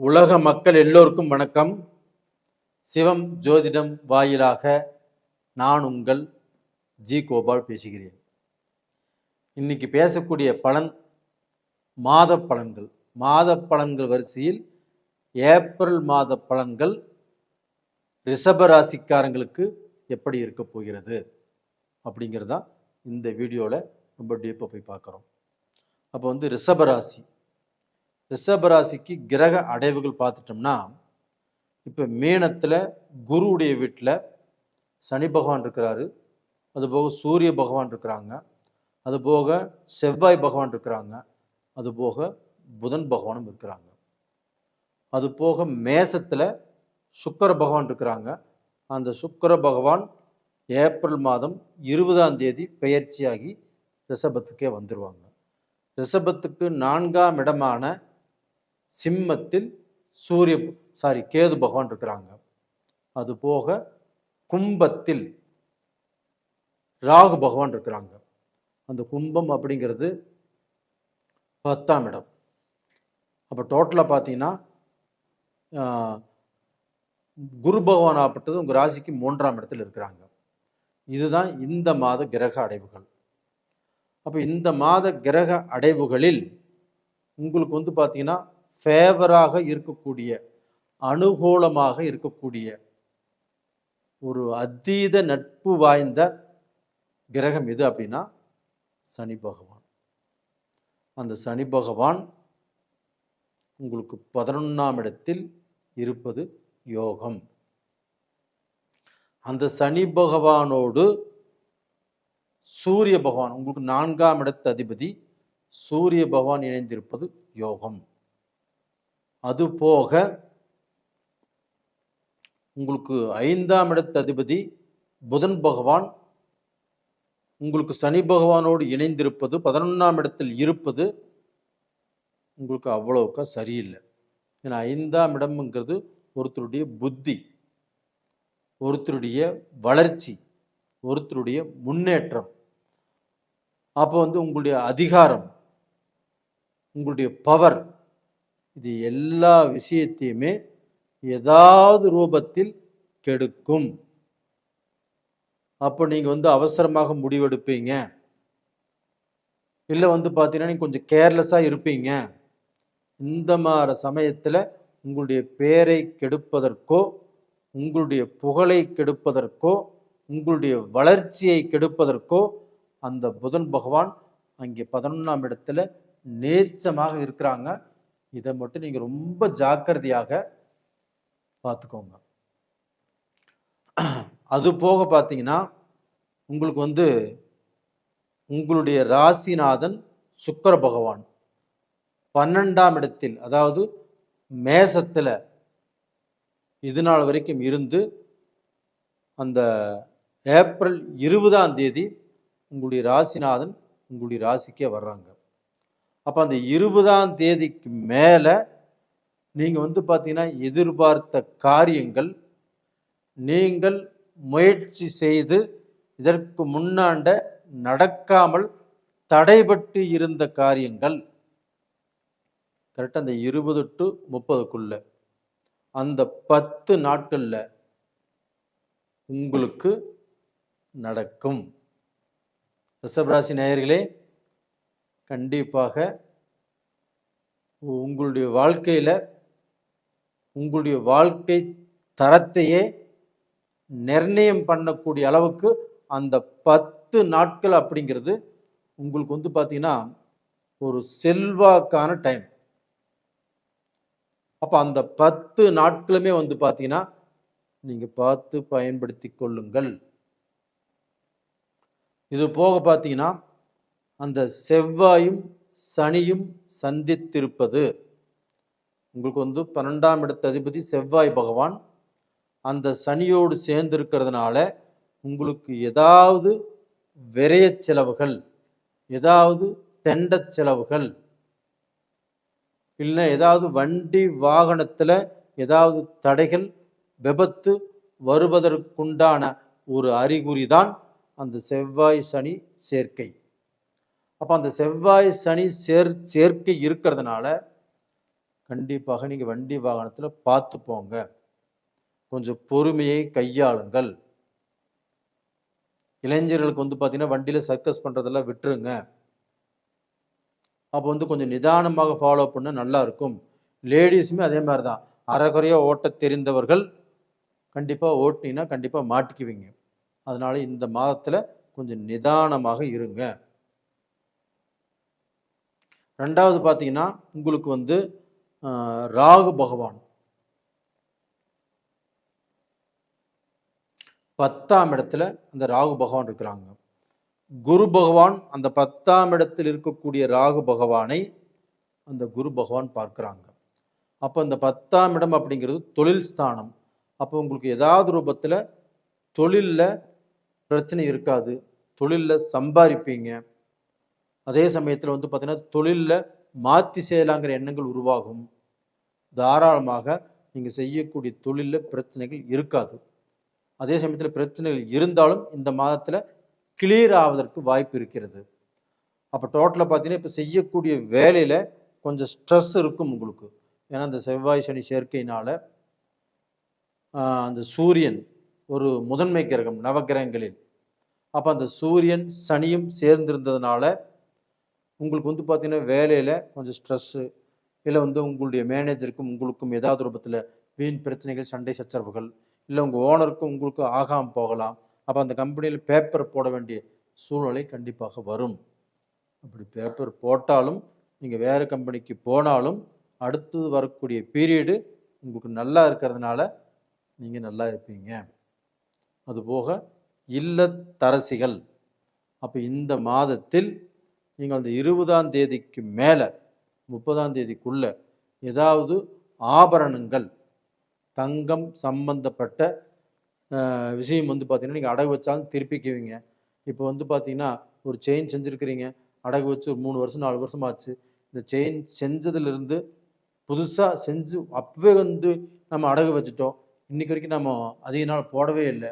உலக மக்கள் எல்லோருக்கும் வணக்கம். சிவம் ஜோதிடம் வாயிலாக நான் உங்கள் ஜி கோபால் பேசுகிறேன். இன்னைக்கு பேசக்கூடிய பலன் மாத பலன்கள். மாத பலன்கள் வரிசையில் ஏப்ரல் மாத பலன்கள் ரிஷபராசிக்காரங்களுக்கு எப்படி இருக்க போகிறது அப்படிங்கிறதா இந்த வீடியோவில் ரொம்ப டீப்பாக போய் பார்க்குறோம். அப்போ ரிஷபராசிக்கு கிரக அடைவுகள் பார்த்துட்டோம்னா, இப்போ மீனத்தில் குருவுடைய வீட்டில் சனி பகவான் இருக்கிறாரு, அதுபோக சூரிய பகவான் இருக்கிறாங்க, அதுபோக செவ்வாய் பகவான் இருக்கிறாங்க, அதுபோக புதன் பகவானும் இருக்கிறாங்க. அதுபோக மேசத்தில் சுக்கிர பகவான் இருக்கிறாங்க. அந்த சுக்கிர பகவான் ஏப்ரல் மாதம் 20ஆம் தேதி பெயர்ச்சியாகி ரிஷபத்துக்கே வந்துடுவாங்க. ரிஷபத்துக்கு 4ஆம் இடமான சிம்மத்தில் கேது பகவான் இருக்கிறாங்க. அது போக கும்பத்தில் ராகு பகவான் இருக்கிறாங்க. அந்த கும்பம் அப்படிங்கிறது 10ஆம் இடம். அப்போ டோட்டலாக பார்த்தீங்கன்னா குரு பகவான் ஆப்பட்டது உங்கள் ராசிக்கு 3ஆம் இடத்தில் இருக்கிறாங்க. இதுதான் இந்த மாத கிரக அடைவுகள். அப்போ இந்த மாத கிரக அடைவுகளில் உங்களுக்கு பார்த்தீங்கன்னா ஃபேவராக இருக்கக்கூடிய, அனுகூலமாக இருக்கக்கூடிய ஒரு அதீத நட்பு வாய்ந்த கிரகம் எது அப்படின்னா சனி பகவான். அந்த சனி பகவான் உங்களுக்கு 11ஆம் இடத்தில் இருப்பது யோகம். அந்த சனி பகவானோடு சூரிய பகவான், உங்களுக்கு 4ஆம் இடத்து அதிபதி சூரிய பகவான் இணைந்திருப்பது யோகம். அது போக உங்களுக்கு 5ஆம் இடத்து அதிபதி புதன் பகவான் உங்களுக்கு சனி பகவானோடு இணைந்திருப்பது, 11ஆம் இடத்தில் இருப்பது உங்களுக்கு அவ்வளவுக்கா சரியில்லை. ஏன்னா 5ஆம் இடம்ங்கிறது ஒருத்தருடைய புத்தி, ஒருத்தருடைய வளர்ச்சி, ஒருத்தருடைய முன்னேற்றம். அப்போ உங்களுடைய அதிகாரம், உங்களுடைய பவர், இது எல்லா விஷயத்தையுமே ஏதாவது ரூபத்தில் கெடுக்கும். அப்போ நீங்கள் அவசரமாக முடிவெடுப்பீங்க, இல்லை பார்த்தீங்கன்னா நீங்கள் கொஞ்சம் கேர்லெஸ்ஸாக இருப்பீங்க. இந்த மாதிரி சமயத்தில் உங்களுடைய பேரை கெடுப்பதற்கோ, உங்களுடைய புகழை கெடுப்பதற்கோ, உங்களுடைய வளர்ச்சியை கெடுப்பதற்கோ அந்த புதன் பகவான் அங்கே 11ஆம் இடத்துல நேச்சமாக இருக்கிறாங்க. இதை மட்டும் நீங்கள் ரொம்ப ஜாக்கிரதையாக பார்த்துக்கோங்க. அது போக பார்த்தீங்கன்னா உங்களுக்கு உங்களுடைய ராசிநாதன் சுக்கிர பகவான் 12ஆம் இடத்தில், அதாவது மேசத்தில் இது நாள் வரைக்கும் இருந்து அந்த ஏப்ரல் 20ஆம் தேதி உங்களுடைய ராசிநாதன் உங்களுடைய ராசிக்கே வர்றாங்க. அப்போ அந்த 20ஆம் தேதிக்கு மேலே நீங்கள் பார்த்தீங்கன்னா எதிர்பார்த்த காரியங்கள், நீங்கள் முயற்சி செய்து இதற்கு முன்னாண்ட நடக்காமல் தடைபட்டு இருந்த காரியங்கள் கரெக்டாக அந்த 20 to 30க்குள்ள அந்த 10 நாட்களில் உங்களுக்கு நடக்கும். ரிஷபராசி நேயர்களே, கண்டிப்பாக உங்களுடைய வாழ்க்கையில் உங்களுடைய வாழ்க்கை தரத்தையே நிர்ணயம் பண்ணக்கூடிய அளவுக்கு அந்த 10 நாட்கள் அப்படிங்கிறது உங்களுக்கு பார்த்தீங்கன்னா ஒரு செல்வாக்கான டைம். அப்போ அந்த 10 நாட்களுமே பார்த்தீங்கன்னா நீங்கள் பார்த்து பயன்படுத்தி கொள்ளுங்கள். இது போக பார்த்தீங்கன்னா அந்த செவ்வாயும் சனியும் சந்தித்திருப்பது, உங்களுக்கு 12ஆம் இடத்து அதிபதி செவ்வாய் பகவான் அந்த சனியோடு சேர்ந்திருக்கிறதுனால உங்களுக்கு ஏதாவது விரய செலவுகள், ஏதாவது தெண்ட செலவுகள், இல்லை ஏதாவது வண்டி வாகனத்தில் ஏதாவது தடைகள், விபத்து வருவதற்குண்டான ஒரு அறிகுறி தான் அந்த செவ்வாய் சனி சேர்க்கை. அப்போ அந்த செவ்வாய் சனி சேர்க்கை இருக்கிறதுனால கண்டிப்பாக நீங்கள் வண்டி வாகனத்தில் பார்த்து போங்க. கொஞ்சம் பொறுமையை கையாளுங்கள். இளைஞர்களுக்கு பார்த்தீங்கன்னா வண்டியில் சர்க்கஸ் பண்ணுறதெல்லாம் விட்டுருங்க. அப்போ கொஞ்சம் நிதானமாக ஃபாலோ பண்ண நல்லா இருக்கும். லேடிஸுமே அதே மாதிரி தான். அரைகுறையாக ஓட்ட தெரிந்தவர்கள் கண்டிப்பாக ஓட்டினீங்கன்னா கண்டிப்பாக மாட்டிக்குவீங்க. அதனால இந்த மாதத்தில் கொஞ்சம் நிதானமாக இருங்க. 2வது பார்த்தீங்கன்னா உங்களுக்கு ராகு பகவான் 10ஆம் இடத்துல அந்த ராகு பகவான் இருக்கிறாங்க. குரு பகவான் அந்த 10ஆம் இடத்தில் இருக்கக்கூடிய ராகு பகவானை அந்த குரு பகவான் பார்க்குறாங்க. அப்போ அந்த 10ஆம் இடம் அப்படிங்கிறது தொழில் ஸ்தானம். அப்போ உங்களுக்கு ஏதாவது ரூபத்தில் தொழிலில் பிரச்சனை இருக்காது. தொழிலில் சம்பாதிப்பீங்க. அதே சமயத்தில் பார்த்தீங்கன்னா தொழிலில் மாற்றி செய்யலாங்கிற எண்ணங்கள் உருவாகும். தாராளமாக நீங்கள் செய்யக்கூடிய தொழிலில் பிரச்சனைகள் இருக்காது. அதே சமயத்தில் பிரச்சனைகள் இருந்தாலும் இந்த மாதத்தில் கிளியர் ஆவதற்கு வாய்ப்பு இருக்கிறது. அப்போ டோட்டலாக பார்த்தீங்கன்னா இப்போ செய்யக்கூடிய வேலையில் கொஞ்சம் ஸ்ட்ரெஸ் இருக்கும் உங்களுக்கு. ஏன்னா இந்த செவ்வாய் சனி சேர்க்கையினால் அந்த சூரியன் ஒரு முதன்மை கிரகம் நவகிரகங்களில். அப்போ அந்த சூரியன் சனியும் சேர்ந்திருந்ததுனால உங்களுக்கு பார்த்தீங்கன்னா வேலையில் கொஞ்சம் ஸ்ட்ரெஸ்ஸு, இல்லை உங்களுடைய மேனேஜருக்கும் உங்களுக்கும் ஏதாவது ரூபத்தில் வீண் பிரச்சனைகள், சண்டை சச்சரவுகள், இல்லை உங்கள் ஓனருக்கும் உங்களுக்கும் ஆகாமல் போகலாம். அப்போ அந்த கம்பெனியில் பேப்பர் போட வேண்டிய சூழ்நிலை கண்டிப்பாக வரும். அப்படி பேப்பர் போட்டாலும் நீங்கள் வேறு கம்பெனிக்கு போனாலும் அடுத்தது வரக்கூடிய பீரியடு உங்களுக்கு நல்லா இருக்கிறதுனால நீங்கள் நல்லா இருப்பீங்க. அதுபோக இல்லத்தரசிகள் அப்போ இந்த மாதத்தில் நீங்கள் அந்த 20ஆம் தேதிக்கு மேலே 30ஆம் தேதிக்குள்ளே ஏதாவது ஆபரணங்கள், தங்கம் சம்பந்தப்பட்ட விஷயம் பார்த்தீங்கன்னா நீங்கள் அடகு வச்சாலும் திருப்பிக்குவீங்க. இப்போ பார்த்தீங்கன்னா ஒரு செயின் செஞ்சுருக்கிறீங்க, அடகு வச்சு ஒரு 3 வருஷம் 4 வருஷம் ஆச்சு. இந்த செயின் செஞ்சதுலேருந்து புதுசாக செஞ்சு அப்பவே நம்ம அடகு வச்சுட்டோம், இன்றைக்கி வரைக்கும் நம்ம அதிக நாள் போடவே இல்லை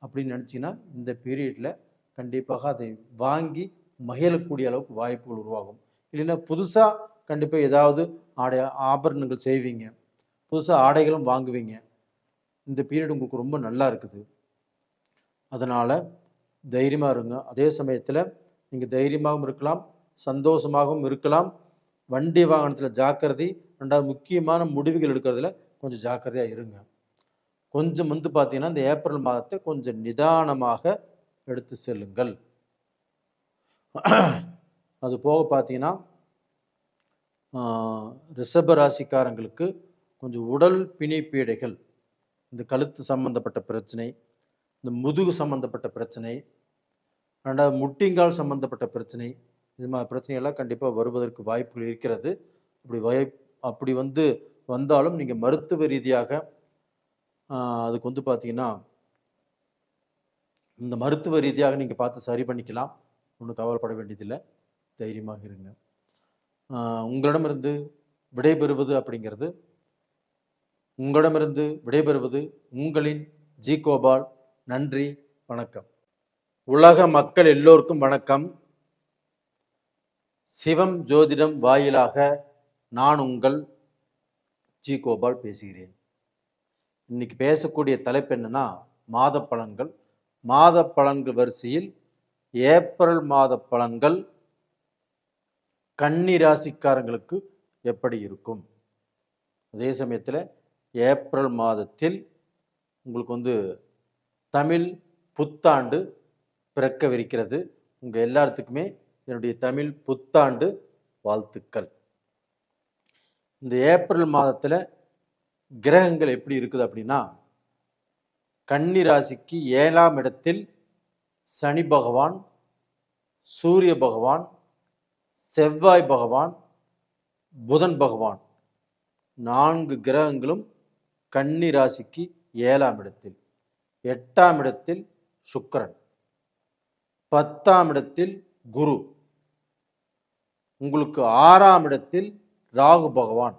அப்படின்னு நினச்சிங்கன்னா இந்த பீரியடில் கண்டிப்பாக அதை வாங்கி மகிழக்கூடிய அளவுக்கு வாய்ப்புகள் உருவாகும். இல்லைன்னா புதுசாக கண்டிப்பாக ஏதாவது ஆபரணங்கள் செய்வீங்க, புதுசாக ஆடைகளும் வாங்குவீங்க. இந்த பீரியட் உங்களுக்கு ரொம்ப நல்லா இருக்குது. அதனால் தைரியமாக இருங்க. அதே சமயத்தில் நீங்கள் தைரியமாகவும் இருக்கலாம், சந்தோஷமாகவும் இருக்கலாம். வண்டி வாகனத்தில் ஜாக்கிரதை. 2வது முக்கியமான முடிவுகள் எடுக்கிறதுல கொஞ்சம் ஜாக்கிரதையாக இருங்க. கொஞ்சம் பார்த்தீங்கன்னா இந்த ஏப்ரல் மாதத்தை கொஞ்சம் நிதானமாக எடுத்து செல்லுங்கள். அது போக பார்த்தீங்கன்னா ரிஷப ராசிக்காரங்களுக்கு கொஞ்சம் உடல் பிணிப்பீடைகள், இந்த கழுத்து சம்பந்தப்பட்ட பிரச்சனை, இந்த முதுகு சம்பந்தப்பட்ட பிரச்சனை, 2வது முட்டிங்கால் சம்பந்தப்பட்ட பிரச்சனை, இது மாதிரி பிரச்சனைகள்லாம் கண்டிப்பாக வருவதற்கு வாய்ப்புகள் இருக்கிறது. அப்படி வந்தாலும் நீங்கள் மருத்துவ ரீதியாக அதுக்கு பார்த்தீங்கன்னா இந்த மருத்துவ ரீதியாக நீங்கள் பார்த்து சரி பண்ணிக்கலாம். ஒன்றும் கவலைப்பட வேண்டியதில்லை, தைரியமாக இருங்க. உங்களிடமிருந்து விடைபெறுவது அப்படிங்கிறது உங்களின் ஜி கோபால். நன்றி, வணக்கம். உலக மக்கள் எல்லோருக்கும் வணக்கம். சிவம் ஜோதிடம் வாயிலாக நான் உங்கள் ஜி கோபால் பேசுகிறேன். இன்னைக்கு பேசக்கூடிய தலைப்பு என்னன்னா மாத பலன்கள். மாத பலன்கள் வரிசையில் ஏப்ரல் மாத பலன்கள் கன்னி ராசிக்காரங்களுக்கு எப்படி இருக்கும். அதே சமயத்தில் ஏப்ரல் மாதத்தில் உங்களுக்கு தமிழ் புத்தாண்டு பிறக்கவிருக்கிறது. உங்கள் எல்லாத்துக்குமே என்னுடைய தமிழ் புத்தாண்டு வாழ்த்துக்கள். இந்த ஏப்ரல் மாதத்தில் கிரகங்கள் எப்படி இருக்குது அப்படின்னா, கன்னி ராசிக்கு 7ஆம் இடத்தில் சனி பகவான், சூரிய பகவான், செவ்வாய் பகவான், புதன் பகவான் 4 கிரகங்களும் கன்னி ராசிக்கு 7ஆம் இடத்தில். 8ஆம் இடத்தில் சுக்கிரன், 10ஆம் இடத்தில் குரு, உங்களுக்கு 6ஆம் இடத்தில் ராகு பகவான்.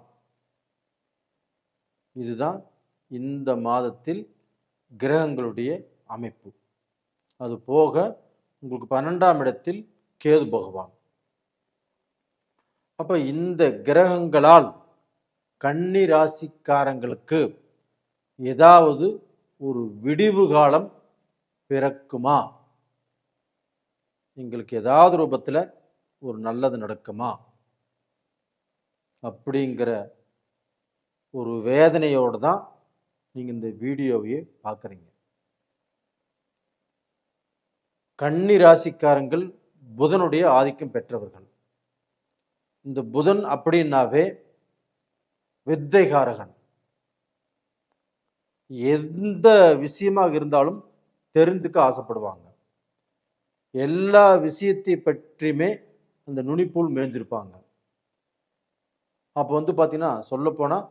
இதுதான் இந்த மாதத்தில் கிரகங்களுடைய அமைப்பு. அது போக உங்களுக்கு 12ஆம் இடத்தில் கேது பகவான். அப்ப இந்த கிரகங்களால் கன்னி ராசிக்காரங்களுக்கு ஏதாவது ஒரு விடிவு காலம் பிறக்குமா? எங்களுக்கு ஏதாவது ரூபத்தில் ஒரு நல்லது நடக்குமா அப்படிங்கிற ஒரு வேதனையோடு தான் நீங்கள் இந்த வீடியோவையே பார்க்குறீங்க. கன்னி ராசிக்காரங்கள் புதனுடைய ஆதிக்கம் பெற்றவர்கள். இந்த புதன் அப்படின்னாவே வித்தைகாரகன். எந்த விஷயமாக இருந்தாலும் தெரிஞ்சுக்க ஆசைப்படுவாங்க. எல்லா விஷயத்தை பற்றியுமே அந்த நுனிப்பூல் மேய்ஞ்சிருப்பாங்க. அப்போ பார்த்தீங்கன்னா சொல்லப்போனால்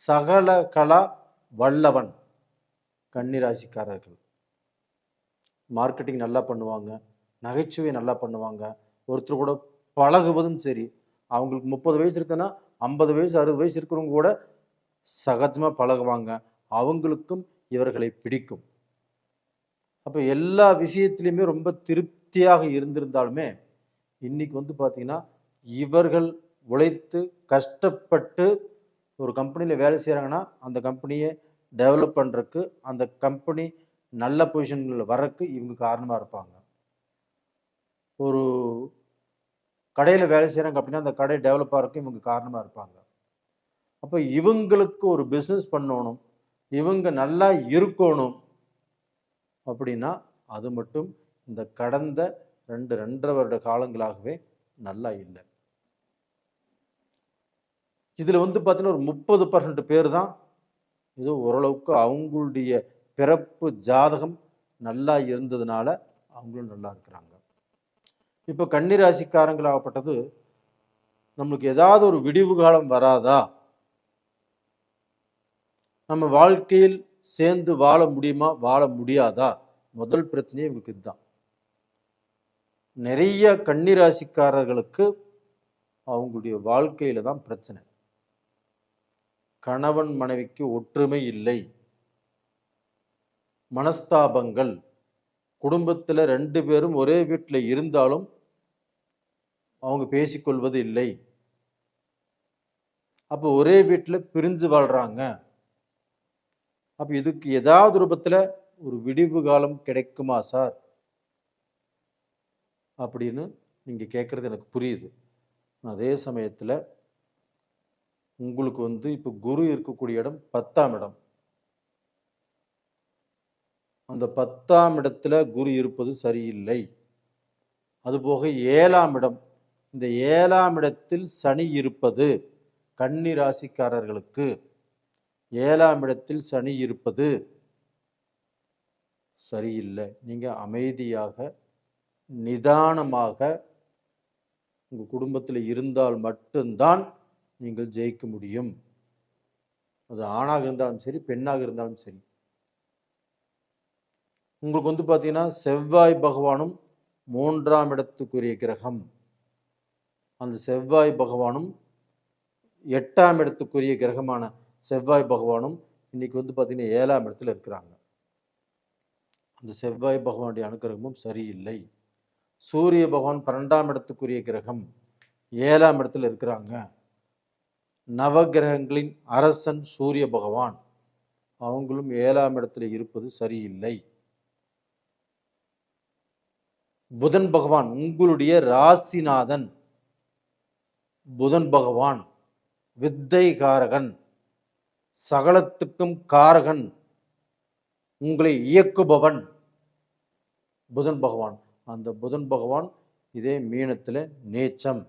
சகல கலா வல்லவன் கன்னிராசிக்காரர்கள். மார்க்கெட்டிங் நல்லா பண்ணுவாங்க, நகைச்சுவை நல்லா பண்ணுவாங்க. ஒருத்தர் கூட பழகுவதும் சரி, அவங்களுக்கு 30 வயசு இருக்குன்னா 50 வயசு 60 வயசு இருக்கிறவங்க கூட சகஜமாக பழகுவாங்க. அவங்களுக்கும் இவர்களை பிடிக்கும். அப்போ எல்லா விஷயத்திலையுமே ரொம்ப திருப்தியாக இருந்திருந்தாலுமே இன்னைக்கு பார்த்தீங்கன்னா இவர்கள் உழைத்து கஷ்டப்பட்டு ஒரு கம்பெனியில் வேலை செய்கிறாங்கன்னா அந்த கம்பெனியை டெவலப் பண்ணுறதுக்கு, அந்த கம்பெனி நல்ல பொசிஷன்களில் வர்றதுக்கு இவங்க காரணமாக இருப்பாங்க. ஒரு கடையில் வேலை செய்கிறாங்க அப்படின்னா அந்த கடை டெவலப் ஆகிறதுக்கு இவங்க காரணமாக இருப்பாங்க. அப்போ இவங்களுக்கு ஒரு பிஸ்னஸ் பண்ணணும், இவங்க நல்லா இருக்கணும் அப்படின்னா அது மட்டும் இந்த கடந்த 2-2.5 வருட காலங்களாகவே நல்லா இல்லை. இதில் பார்த்தீங்கன்னா ஒரு 30% பேர் தான் ஏதோ ஓரளவுக்கு அவங்களுடைய பிறப்பு ஜாதகம் நல்லா இருந்ததுனால அவங்களும் நல்லா இருக்கிறாங்க. இப்போ கன்னிராசிக்காரங்களாகப்பட்டது நம்மளுக்கு ஏதாவது ஒரு விடிவு காலம் வராதா? நம்ம வாழ்க்கையில் சேர்ந்து வாழ முடியுமா, வாழ முடியாதா? முதல் பிரச்சனையே இவங்களுக்கு இதுதான். நிறைய கன்னிராசிக்காரர்களுக்கு அவங்களுடைய வாழ்க்கையில தான் பிரச்சனை. கணவன் மனைவிக்கு ஒற்றுமை இல்லை, மனஸ்தாபங்கள், குடும்பத்தில் 2 பேரும் ஒரே வீட்டில் இருந்தாலும் அவங்க பேசிக்கொள்வது இல்லை. அப்போ ஒரே வீட்டில் பிரிஞ்சு வாழ்றாங்க. அப்போ இதுக்கு ஏதாவது ரூபத்தில் ஒரு விடிவு காலம் கிடைக்குமா சார் அப்படின்னு நீங்கள் கேட்குறது எனக்கு புரியுது. அதே சமயத்தில் உங்களுக்கு இப்போ குரு இருக்கக்கூடிய இடம் 10ஆம் இடம். அந்த 10ஆம் இடத்துல குரு இருப்பது சரியில்லை. அதுபோக 7ஆம் இடம், இந்த 7ஆம் இடத்தில் சனி இருப்பது கன்னி ராசிக்காரர்களுக்கு 7ஆம் இடத்தில் சனி இருப்பது சரியில்லை. நீங்கள் அமைதியாக நிதானமாக உங்கள் குடும்பத்தில் இருந்தால் மட்டும்தான் நீங்கள் ஜெயிக்க முடியும். அது ஆணாக இருந்தாலும் சரி, பெண்ணாக இருந்தாலும் சரி. உங்களுக்கு பார்த்தீங்கன்னா செவ்வாய் பகவானும் 3ஆம் இடத்துக்குரிய கிரகம். அந்த செவ்வாய் பகவானும் 8ஆம் இடத்துக்குரிய கிரகமான செவ்வாய் பகவானும் இன்னைக்கு பார்த்தீங்கன்னா 7ஆம் இடத்துல இருக்கிறாங்க. அந்த செவ்வாய் பகவானுடைய அனுகிரகமும் சரியில்லை. சூரிய பகவான் 12ஆம் இடத்துக்குரிய கிரகம் 7ஆம் இடத்துல இருக்கிறாங்க. நவகிரகங்களின் அரசன் சூரிய பகவான், அவங்களும் 7ஆம் இடத்துல இருப்பது சரியில்லை. புதன் பகவான் உங்களுடைய ராசிநாதன் புதன் பகவான் வித்தை காரகன், சகலத்துக்கும் காரகன், உங்களை இயக்குபவன் புதன் பகவான். அந்த புதன் பகவான் இதே மீனத்தில் நீச்சம்.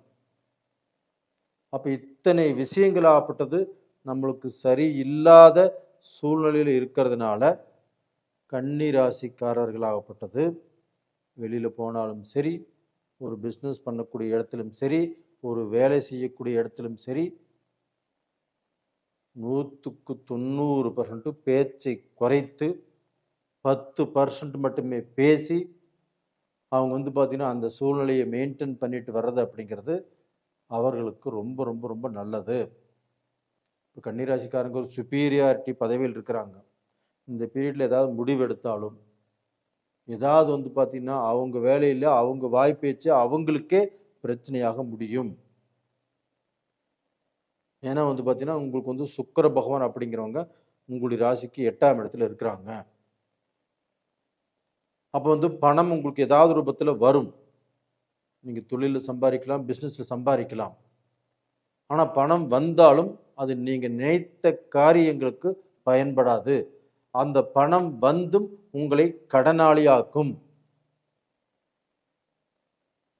அப்போ இத்தனை விஷயங்களாகப்பட்டது நம்மளுக்கு சரியில்லாத சூழ்நிலையில் இருக்கிறதுனால கன்னி ராசிக்காரர்களாகப்பட்டது வெளியில் போனாலும் சரி, ஒரு பிஸ்னஸ் பண்ணக்கூடிய இடத்திலும் சரி, ஒரு வேலை செய்யக்கூடிய இடத்திலும் சரி, 100க்கு 90% பேச்சை குறைத்து 10% மட்டுமே பேசி அவங்க பார்த்தீங்கன்னா அந்த சூழ்நிலையை மெயின்டைன் பண்ணிட்டு வர்றது அப்படிங்கிறது அவர்களுக்கு ரொம்ப ரொம்ப ரொம்ப நல்லது. இப்போ கன்னிராசிக்காரங்க ஒரு சுப்பீரியாரிட்டி பதவியில் இருக்கிறாங்க. இந்த பீரியடில் ஏதாவது முடிவு எடுத்தாலும் ஏதாவது பார்த்தீங்கன்னா அவங்க வேலையில் அவங்க வாய்ப்பேச்சு அவங்களுக்கே பிரச்சனையாக முடியும். ஏன்னா வந்து பார்த்தீங்கன்னா உங்களுக்கு வந்து சுக்கிர பகவான் அப்படிங்கிறவங்க உங்களுடைய ராசிக்கு 8ஆம் இடத்துல இருக்கிறாங்க. அப்போ வந்து பணம் உங்களுக்கு ஏதாவது ரூபத்தில் வரும். நீங்கள் தொழிலில் சம்பாதிக்கலாம், பிஸ்னஸில் சம்பாதிக்கலாம். ஆனால் பணம் வந்தாலும் அது நீங்கள் நினைத்த காரியங்களுக்கு பயன்படாது. அந்த பணம் வந்தும் உங்களை கடனாளியாக்கும்.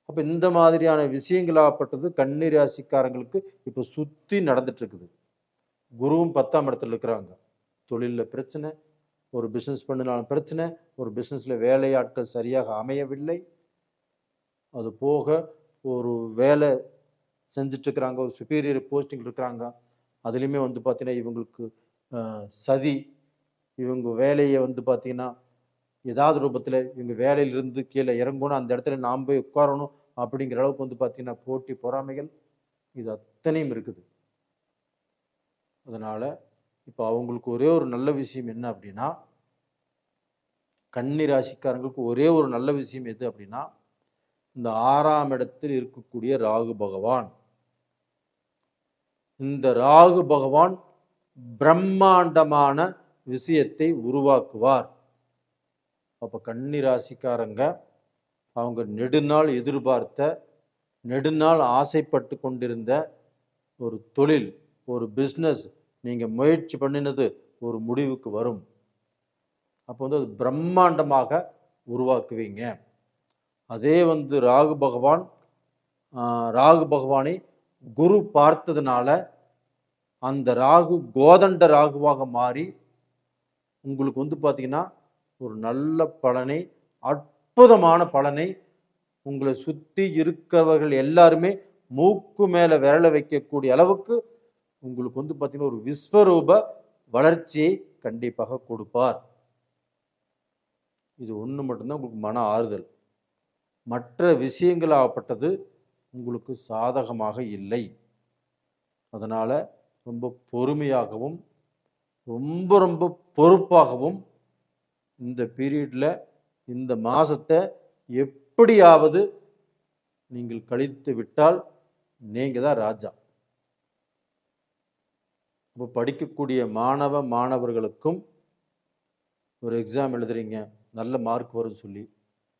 அப்போ இந்த மாதிரியான விஷயங்களாகப்பட்டது கன்னி ராசிக்காரங்களுக்கு இப்போ சுற்றி நடந்துட்டு இருக்குது. குருவும் 10ஆம் இடத்துல இருக்கிறாங்க. தொழிலில் பிரச்சனை, ஒரு பிஸ்னஸ் பண்ணினாலும் பிரச்சனை, ஒரு பிஸ்னஸில் வேலையாட்கள் சரியாக அமையவில்லை. அது போக ஒரு வேலை செஞ்சிட்ருக்கிறாங்க, ஒரு சுப்பீரியர் போஸ்டிங் இருக்கிறாங்க, அதுலேயுமே வந்து பார்த்தீங்கன்னா இவங்களுக்கு சதி, இவங்க வேலையை வந்து பார்த்தீங்கன்னா ஏதாவது ரூபத்தில் இவங்க வேலையிலிருந்து கீழே இறங்கணும், அந்த இடத்துல நாம் போய் உட்காரணும் அப்படிங்கிற அளவுக்கு வந்து பார்த்தீங்கன்னா போட்டி பொறாமைகள் இது அத்தனையும் இருக்குது. அதனால் இப்போ அவங்களுக்கு ஒரே ஒரு நல்ல விஷயம் என்ன அப்படின்னா, கன்னி ராசிக்காரங்களுக்கு ஒரே ஒரு நல்ல விஷயம் எது அப்படின்னா, இந்த 6ஆம் இடத்தில் இருக்கக்கூடிய ராகு பகவான். இந்த ராகு பகவான் பிரம்மாண்டமான விஷயத்தை உருவாக்குவார். அப்போ கன்னி ராசிக்காரங்க அவங்க நெடுநாள் எதிர்பார்த்த, நெடுநாள் ஆசைப்பட்டு கொண்டிருந்த ஒரு தொழில், ஒரு பிஸ்னஸ் நீங்கள் முயற்சி பண்ணினது ஒரு முடிவுக்கு வரும். அப்போ வந்து அது பிரம்மாண்டமாக உருவாக்குவீங்க. அதே வந்து ராகு பகவானை குரு பார்த்ததுனால அந்த ராகு கோதண்ட ராகுவாக மாறி உங்களுக்கு வந்து பார்த்தீங்கன்னா ஒரு நல்ல பலனை, அற்புதமான பலனை உங்களை சுற்றி இருக்கிறவர்கள் எல்லாருமே மூக்கு மேலே விரல வைக்கக்கூடிய அளவுக்கு உங்களுக்கு வந்து பார்த்தீங்கன்னா ஒரு விஸ்வரூப வளர்ச்சியை கண்டிப்பாக கொடுப்பார். இது ஒன்று மட்டும்தான் உங்களுக்கு மன ஆறுதல். மற்ற விஷயங்களாகப்பட்டது உங்களுக்கு சாதகமாக இல்லை. அதனால் ரொம்ப பொறுமையாகவும் ரொம்ப ரொம்ப பொறுப்பாகவும் இந்த பீரியடில் இந்த மாதத்தை எப்படியாவது நீங்கள் கழித்து விட்டால் நீங்கள் தான் ராஜா. இப்போ படிக்கக்கூடிய மாணவர்களுக்கும் ஒரு எக்ஸாம் எழுதுறீங்க, நல்ல மார்க் வரும் சொல்லி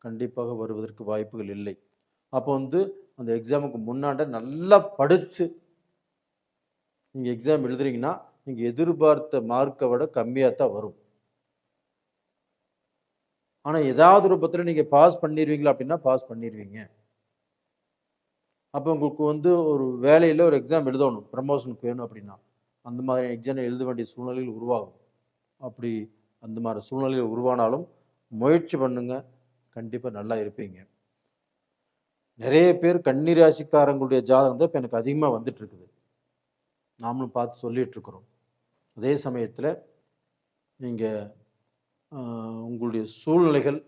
கண்டிப்பாக வருவதற்கு வாய்ப்புகள் இல்லை. அப்போ வந்து அந்த எக்ஸாமுக்கு முன்னாண்ட நல்லா படித்து நீங்கள் எக்ஸாம் எழுதுறீங்கன்னா நீங்கள் எதிர்பார்த்த மார்க்கை விட கம்மியாக தான் வரும். ஆனால் ஏதாவது ரூபத்தில் நீங்கள் பாஸ் பண்ணிடுவீங்களா அப்படின்னா பாஸ் பண்ணிடுவீங்க. அப்போ உங்களுக்கு வந்து ஒரு வேலையில் ஒரு எக்ஸாம் எழுதணும், ப்ரமோஷனுக்கு வேணும் அப்படின்னா அந்த மாதிரி எக்ஸாம் எழுத வேண்டிய சூழ்நிலையில் உருவாகும். அப்படி அந்த மாதிரி சூழ்நிலையில் உருவானாலும் முயற்சி பண்ணுங்க, கண்டிப்பாக நல்லா இருப்பீங்க. நிறைய பேர் கன்னி ராசிக்காரங்களுடைய ஜாதகம் தான் இப்போ எனக்கு அதிகமாக வந்துட்டு இருக்குது, நாமளும் பார்த்து சொல்லிட்டு இருக்கிறோம். அதே சமயத்தில் நீங்கள் உங்களுடைய சூழ்நிலைகள்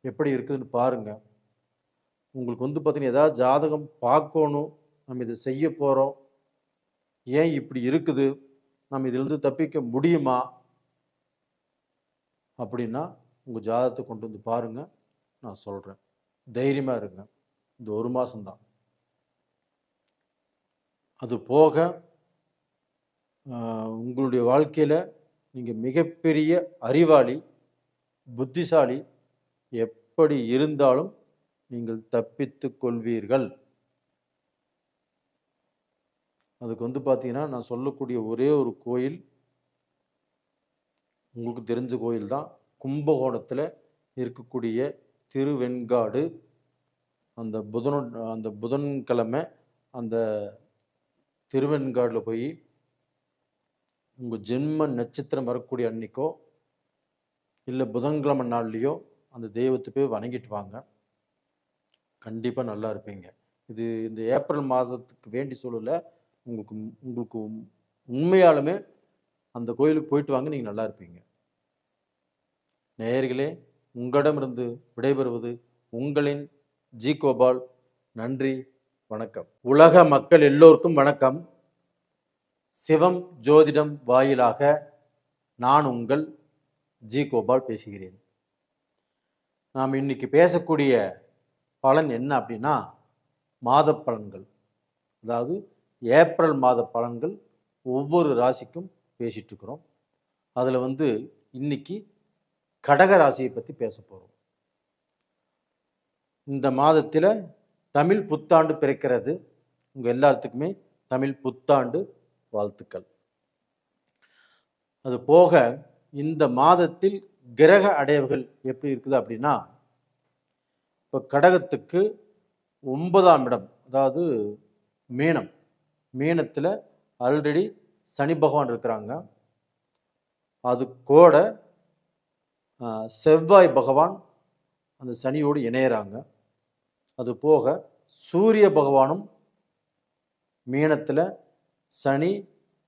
எப்படி இருக்குதுன்னு பாருங்கள். உங்களுக்கு வந்து பார்த்தீங்கன்னா ஏதாவது ஜாதகம் பார்க்கணும், நம்ம இதை செய்ய போகிறோம், ஏன் இப்படி இருக்குது, நம்ம இதிலிருந்து தப்பிக்க முடியுமா அப்படின்னா உங்கள் ஜாதகத்தை கொண்டு வந்து பாருங்கள், நான் சொல்கிறேன். தைரியமாக இருங்க, இந்த ஒரு மாதம்தான். அது போக உங்களுடைய வாழ்க்கையில் நீங்கள் மிகப்பெரிய அறிவாளி, புத்திசாலி, எப்படி இருந்தாலும் நீங்கள் தப்பித்து கொள்வீர்கள். அதுக்கு வந்து பார்த்தீங்கன்னா நான் சொல்லக்கூடிய ஒரே ஒரு கோயில் உங்களுக்கு தெரிஞ்ச கோயில் தான், கும்பகோணத்தில் இருக்கக்கூடிய திருவெண்காடு. அந்த புதன்கிழமை அந்த திருவெண்காடில் போய் உங்கள் ஜென்ம நட்சத்திரம் வரக்கூடிய அன்னைக்கோ இல்லை புதன்கிழமை நாள்லையோ அந்த தெய்வத்தை போய் வணங்கிட்டு வாங்க, கண்டிப்பாக நல்லா இருப்பீங்க. இது இந்த ஏப்ரல் மாதத்துக்கு வேண்டி சொல்லலை, உங்களுக்கு உண்மையாலுமே அந்த கோயிலுக்கு போயிட்டு வாங்க, நீங்கள் நல்லா இருப்பீங்க. நேயர்களே, உங்களிடமிருந்து விடைபெறுவது உங்களின் ஜி கோபால். நன்றி, வணக்கம். உலக மக்கள் எல்லோருக்கும் வணக்கம். சிவம் ஜோதிடம் வாயிலாக நான் உங்கள் ஜி கோபால் பேசுகிறேன். நாம் இன்னைக்கு பேசக்கூடிய பலன் என்ன அப்படின்னா மாத பலன்கள். அதாவது ஏப்ரல் மாத பலன்கள் ஒவ்வொரு ராசிக்கும் பேசிட்டு இருக்கிறோம். அதில் வந்து இன்னைக்கு கடக ராசியை பற்றி பேச போகிறோம். இந்த மாதத்தில் தமிழ் புத்தாண்டு பிறக்கிறது. உங்கள் எல்லாத்துக்குமே தமிழ் புத்தாண்டு வாழ்த்துக்கள். அது போக இந்த மாதத்தில் கிரக அடைவுகள் எப்படி இருக்குது அப்படின்னா, இப்போ கடகத்துக்கு 9ஆம் இடம், அதாவது மீனம், மீனத்தில் ஆல்ரெடி சனி பகவான் இருக்கிறாங்க. அது கூட செவ்வாய் பகவான் அந்த சனியோடு இணையிறாங்க. அது போக சூரிய பகவானும் மீனத்தில் சனி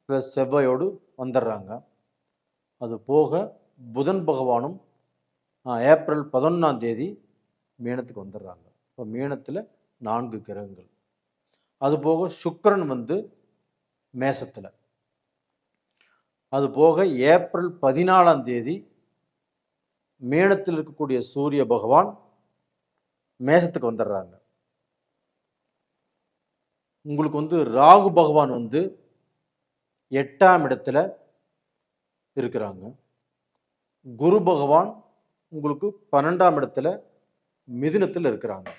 ப்ளஸ் செவ்வாயோடு வந்துடுறாங்க. அது போக புதன் பகவானும் ஏப்ரல் 11ஆம் தேதி மீனத்துக்கு வந்துடுறாங்க. இப்போ மீனத்தில் 4 கிரகங்கள். அது போக சுக்கிரன் வந்து மேசத்தில். அது போக ஏப்ரல் 14ஆம் தேதி மீனத்தில் இருக்கக்கூடிய சூரிய பகவான் மேசத்துக்கு வந்துடுறாங்க. உங்களுக்கு வந்து ராகு பகவான் வந்து 8ஆம் இடத்துல இருக்கிறாங்க. குரு பகவான் உங்களுக்கு 12ஆம் இடத்துல மிதுனத்தில் இருக்கிறாங்க.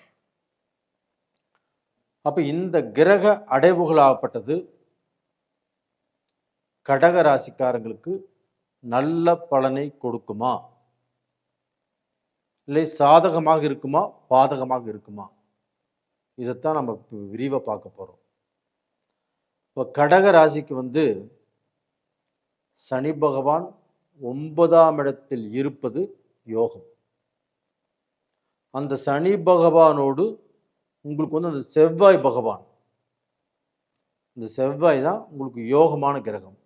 அப்ப இந்த கிரக அடைவுகளாகப்பட்டது கடக ராசிக்காரங்களுக்கு நல்ல பலனை கொடுக்குமா, இல்லை சாதகமாக இருக்குமா, பாதகமாக இருக்குமா? இதைத்தான் நம்ம விரிவாக பார்க்க போறோம். இப்போ கடக ராசிக்கு வந்து சனி பகவான் 9ஆம் இடத்தில் இருப்பது யோகம். அந்த சனி பகவானோடு உங்களுக்கு வந்து அந்த செவ்வாய் பகவான், இந்த செவ்வாய் தான் உங்களுக்கு யோகமான கிரகம்.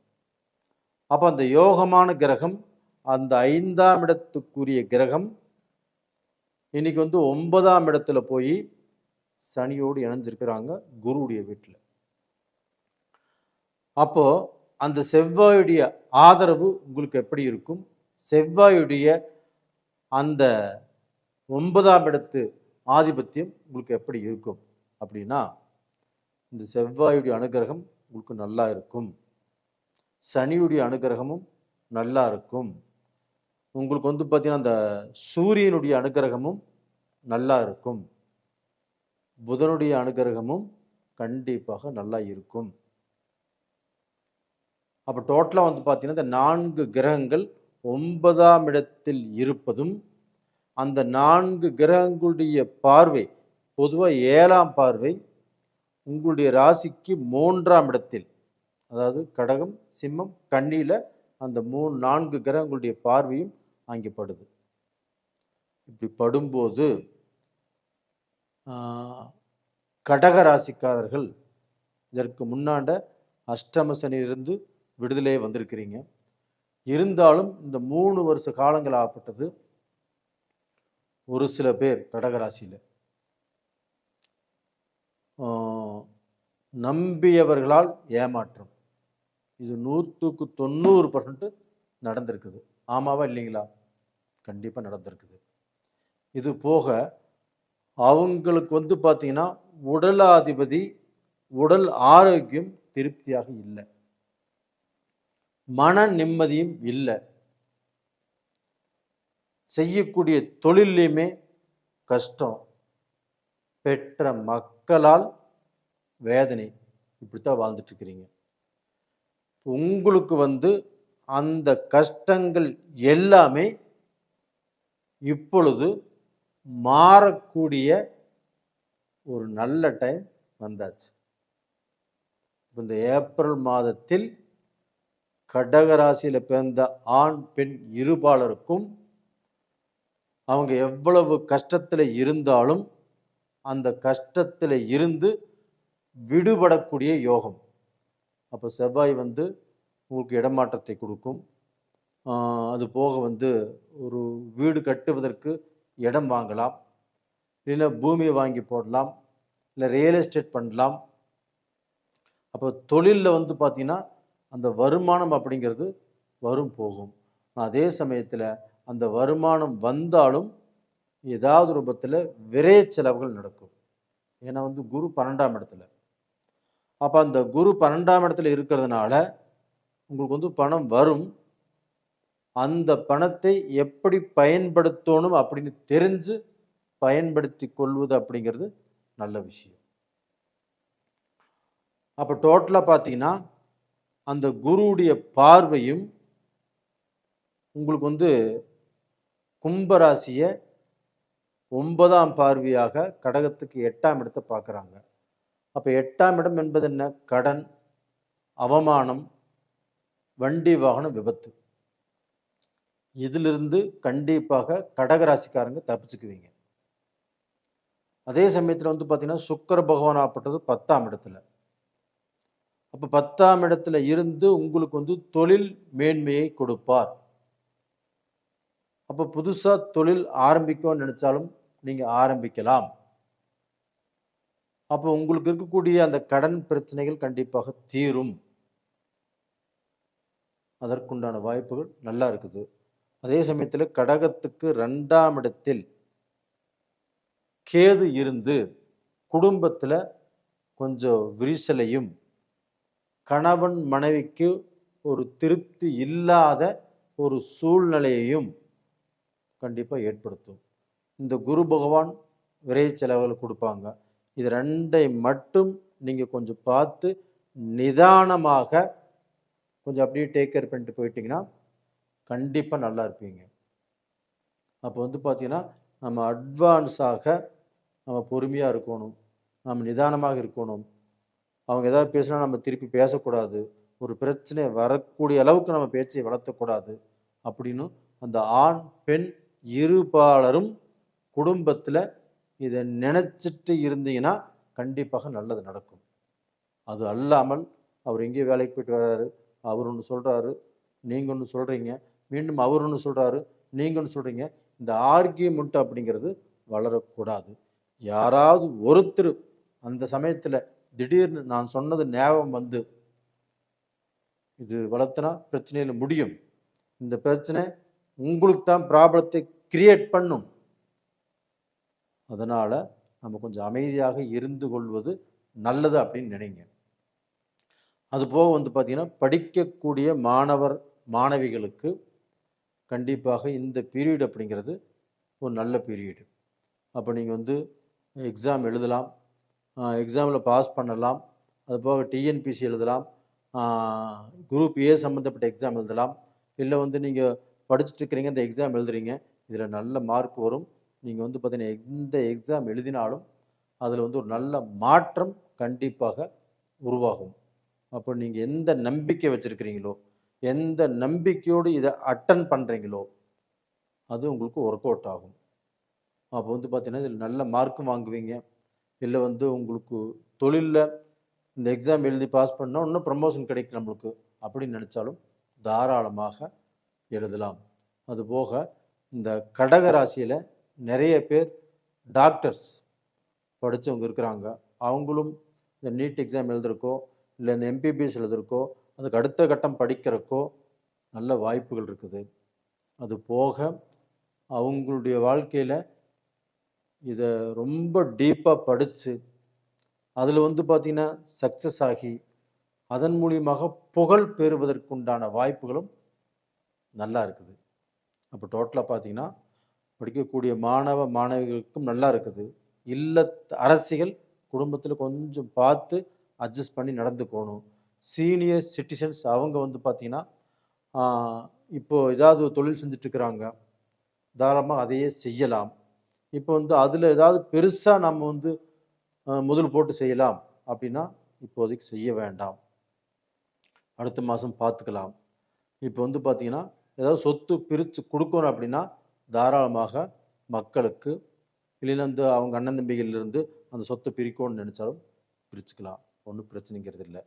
அப்போ அந்த யோகமான கிரகம், அந்த 5ஆம் இடத்துக்குரிய கிரகம் இன்னைக்கு வந்து 9ஆம் இடத்துல போய் சனியோடு இணைஞ்சிருக்கிறாங்க குருவுடைய வீட்டில். அப்போ அந்த செவ்வாயுடைய ஆதரவு உங்களுக்கு எப்படி இருக்கும், செவ்வாயுடைய அந்த 9ஆம் இடத்து ஆதிபத்தியம் உங்களுக்கு எப்படி இருக்கும் அப்படின்னா, இந்த செவ்வாயுடைய அனுகிரகம் உங்களுக்கு நல்லா இருக்கும், சனியுடைய அனுகிரகமும் நல்லா இருக்கும், உங்களுக்கு வந்து பார்த்தீங்கன்னா அந்த சூரியனுடைய அனுகிரகமும் நல்லா இருக்கும், புதனுடைய அனுகிரகமும் கண்டிப்பாக நல்லா இருக்கும். அப்போ டோட்டலாக வந்து பார்த்தீங்கன்னா இந்த 4 கிரகங்கள் 9ஆம் இடத்தில் இருப்பதும், அந்த 4 கிரகங்களுடைய பார்வை பொதுவாக 7ஆம் பார்வை உங்களுடைய ராசிக்கு 3ஆம் இடத்தில், அதாவது கடகம், சிம்மம், கன்னியில் அந்த 4 கிரகங்களுடைய பார்வையும் அங்கே படுது. இப்படி படும்போது கடக ராசிக்காரர்கள் இதற்கு முன்னாண்ட அஷ்டம சனியிலிருந்து விடுதலையே வந்திருக்கிறீங்க. இருந்தாலும் இந்த 3 வருஷ காலங்கள் ஆகப்பட்டது ஒரு சில பேர் கடகராசியில் நம்பியவர்களால் ஏமாற்றம், இது 100க்கு 90% நடந்திருக்குது. ஆமாவா இல்லைங்களா? கண்டிப்பாக நடந்திருக்குது. இது போக அவங்களுக்கு வந்து பார்த்தீங்கன்னா உடலாதிபதி, உடல் ஆரோக்கியம் திருப்தியாக இல்லை, மன நிம்மதியும் இல்லை, செய்யக்கூடிய தொழிலையுமே கஷ்டம், பெற்ற மக்களால் வேதனை, இப்படித்தான் வாழ்ந்துட்டு இருக்கிறீங்க. உங்களுக்கு வந்து அந்த கஷ்டங்கள் எல்லாமே இப்பொழுது மாறக்கூடிய ஒரு நல்ல டைம் வந்தாச்சு. இந்த ஏப்ரல் மாதத்தில் கடகராசியில் பிறந்த ஆண் பெண் இருபாலருக்கும் அவங்க எவ்வளவு கஷ்டத்தில் இருந்தாலும் அந்த கஷ்டத்தில் இருந்து விடுபடக்கூடிய யோகம். அப்போ செவ்வாய் வந்து உங்களுக்கு இடமாற்றத்தை கொடுக்கும். அது போக வந்து ஒரு வீடு கட்டுவதற்கு இடம் வாங்கலாம், இல்லை பூமியை வாங்கி போடலாம், இல்லை ரியல் எஸ்டேட் பண்ணலாம். அப்போ தொழிலில் வந்து பார்த்தீங்கன்னா அந்த வருமானம் அப்படிங்கிறது வரும் போகும். அதே சமயத்தில் அந்த வருமானம் வந்தாலும் ஏதாவது ரூபத்தில் விரைய செலவுகள் நடக்கும். ஏன்னா வந்து குரு 12ஆம் இடத்துல. அப்போ அந்த குரு 12ஆம் இடத்துல இருக்கிறதுனால உங்களுக்கு வந்து பணம் வரும். அந்த பணத்தை எப்படி பயன்படுத்தணும் அப்படின்னு தெரிஞ்சு பயன்படுத்தி கொள்வது அப்படிங்கிறது நல்ல விஷயம். அப்போ டோட்டலாக பார்த்தீங்கன்னா அந்த குருவுடைய பார்வையும் உங்களுக்கு வந்து கும்பராசியை 9ஆம் பார்வையாக கடகத்துக்கு 8ஆம் இடத்தை பார்க்குறாங்க. அப்போ 8ஆம் இடம் என்பது என்ன? கடன், அவமானம், வண்டி வாகன விபத்து. இதிலிருந்து கண்டிப்பாக கடகராசிக்காரங்க தப்பிச்சுக்குவீங்க. அதே சமயத்தில் வந்து பார்த்தீங்கன்னா சுக்கிர பகவான் ஆப்பட்டது 10ஆம் இடத்துல. அப்போ 10ஆம் இடத்துல இருந்து உங்களுக்கு வந்து தொழில் மேன்மையை கொடுப்பார். அப்போ புதுசாக தொழில் ஆரம்பிக்கணும்னு நினைச்சாலும் நீங்கள் ஆரம்பிக்கலாம். அப்போ உங்களுக்கு இருக்கக்கூடிய அந்த கடன் பிரச்சனைகள் கண்டிப்பாக தீரும். அதற்குண்டான வாய்ப்புகள் நல்லா இருக்குது. அதே சமயத்தில் கடகத்துக்கு 2ஆம் இடத்தில் கேது இருந்து குடும்பத்தில் கொஞ்சம் விரிசலையும், கணவன் மனைவிக்கு ஒரு திருப்தி இல்லாத ஒரு சூழ்நிலையையும் கண்டிப்பாக ஏற்படுத்தும். இந்த குரு பகவான் விரை செலவுகள் கொடுப்பாங்க. இது 2ஐ மட்டும் நீங்கள் கொஞ்சம் பார்த்து நிதானமாக கொஞ்சம் அப்படியே டேக் கேர் பண்ணிட்டு போயிட்டீங்கன்னா கண்டிப்பாக நல்லா இருப்பீங்க. அப்போ வந்து பார்த்தீங்கன்னா நம்ம அட்வான்ஸாக நம்ம பொறுமையாக இருக்கணும், நம்ம நிதானமாக இருக்கணும். அவங்க ஏதாவது பேசினா நம்ம திருப்பி பேசக்கூடாது, ஒரு பிரச்சனை வரக்கூடிய அளவுக்கு நம்ம பேச்சை வளர்த்தக்கூடாது அப்படின்னு அந்த ஆண் பெண் இருபாலரும் குடும்பத்தில் இதை நினச்சிட்டு இருந்தீங்கன்னா கண்டிப்பாக நல்லது நடக்கும். அது அல்லாமல் அவர் எங்கேயோ வேலைக்கு போயிட்டு வர்றாரு, அவர் ஒன்று சொல்கிறாரு, நீங்கள் ஒன்று சொல்கிறீங்க, மீண்டும் அவர் ஒன்று சொல்கிறாரு, நீங்கள் ஒன்று சொல்கிறீங்க. இந்த ஆர்கியூமெண்ட் அப்படிங்கிறது வளரக்கூடாது. யாராவது ஒருத்தர் அந்த சமயத்தில் திடீர்னு நான் சொன்னது ஞாபகம் வந்து இது வளர்த்தனா பிரச்சனையில் முடியும், இந்த பிரச்சனை உங்களுக்கு தான் ப்ராப்ளத்தை கிரியேட் பண்ணும். அதனால் நம்ம கொஞ்சம் அமைதியாக இருந்து கொள்வது நல்லது அப்படின்னு நினைங்க. அதுபோக வந்து பார்த்திங்கன்னா படிக்கக்கூடிய மாணவர் மாணவிகளுக்கு கண்டிப்பாக இந்த பீரியட் அப்படிங்கிறது ஒரு நல்ல பீரியடு. அப்போ நீங்கள் வந்து எக்ஸாம் எழுதலாம், எக்ஸாமில் பாஸ் பண்ணலாம். அதுபோக டிஎன்பிசி எழுதலாம், குரூப் ஏ சம்மந்தப்பட்ட எக்ஸாம் எழுதலாம். இல்லை வந்து நீங்கள் படிச்சுட்டு இருக்கிறீங்க, இந்த எக்ஸாம் எழுதுறீங்க, இதில் நல்ல மார்க் வரும். நீங்கள் வந்து பார்த்தீங்கன்னா எந்த எக்ஸாம் எழுதினாலும் அதில் வந்து ஒரு நல்ல மாற்றம் கண்டிப்பாக உருவாகும். அப்போ நீங்கள் எந்த நம்பிக்கை வச்சுருக்கிறீங்களோ, எந்த நம்பிக்கையோடு இதை அட்டன் பண்ணுறீங்களோ அது உங்களுக்கு ஒர்க் அவுட் ஆகும். அப்போ வந்து பார்த்தீங்கன்னா இதில் நல்ல மார்க்கும் வாங்குவீங்க. இல்லை வந்து உங்களுக்கு தொழிலில் இந்த எக்ஸாம் எழுதி பாஸ் பண்ணால் இன்னும் ப்ரமோஷன் கிடைக்கும் நம்மளுக்கு அப்படின்னு நினச்சாலும் தாராளமாக எழுதலாம். அதுபோக இந்த கடக ராசியில் நிறைய பேர் டாக்டர்ஸ் படித்தவங்க இருக்கிறாங்க. அவங்களும் இந்த நீட் எக்ஸாம் எழுதுறக்கோ, இல்லை இந்த எம்பிபிஎஸ் எழுதுறக்கோ, அதுக்கு அடுத்த கட்டம் படிக்கிறக்கோ நல்ல வாய்ப்புகள் இருக்குது. அது போக அவங்களுடைய வாழ்க்கையில் இதை ரொம்ப டீப்பாக படித்து அதில் வந்து பார்த்திங்கன்னா சக்ஸஸ் ஆகி அதன் மூலியமாக புகழ் பெறுவதற்குண்டான வாய்ப்புகளும் நல்லா இருக்குது. அப்போ டோட்டலாக பார்த்திங்கன்னா படிக்கக்கூடிய மாணவ மாணவிகளுக்கும் நல்லா இருக்குது. அரசிகள் குடும்பத்தில் கொஞ்சம் பார்த்து அட்ஜஸ்ட் பண்ணி நடந்துக்கணும். சீனியர் சிட்டிசன்ஸ் அவங்க வந்து பார்த்திங்கன்னா இப்போது ஏதாவது தொழில் செஞ்சிட்ருக்கிறாங்க, தாராளமாக அதையே செய்யலாம். இப்போ வந்து அதில் ஏதாவது பெருசாக நம்ம வந்து முதல் போட்டு செய்யலாம் அப்படின்னா இப்போதைக்கு செய்ய வேண்டாம், அடுத்த மாதம் பார்த்துக்கலாம். இப்போ வந்து பார்த்திங்கன்னா ஏதாவது சொத்து பிரித்து கொடுக்கணும் அப்படின்னா தாராளமாக மக்களுக்கு, இல்லைன்னா வந்து அவங்க அண்ணன் தம்பிகளிலிருந்து அந்த சொத்தை பிரிக்கணும்னு நினச்சாலும் பிரிச்சுக்கலாம், ஒன்றும் பிரச்சனைங்கிறது இல்லை.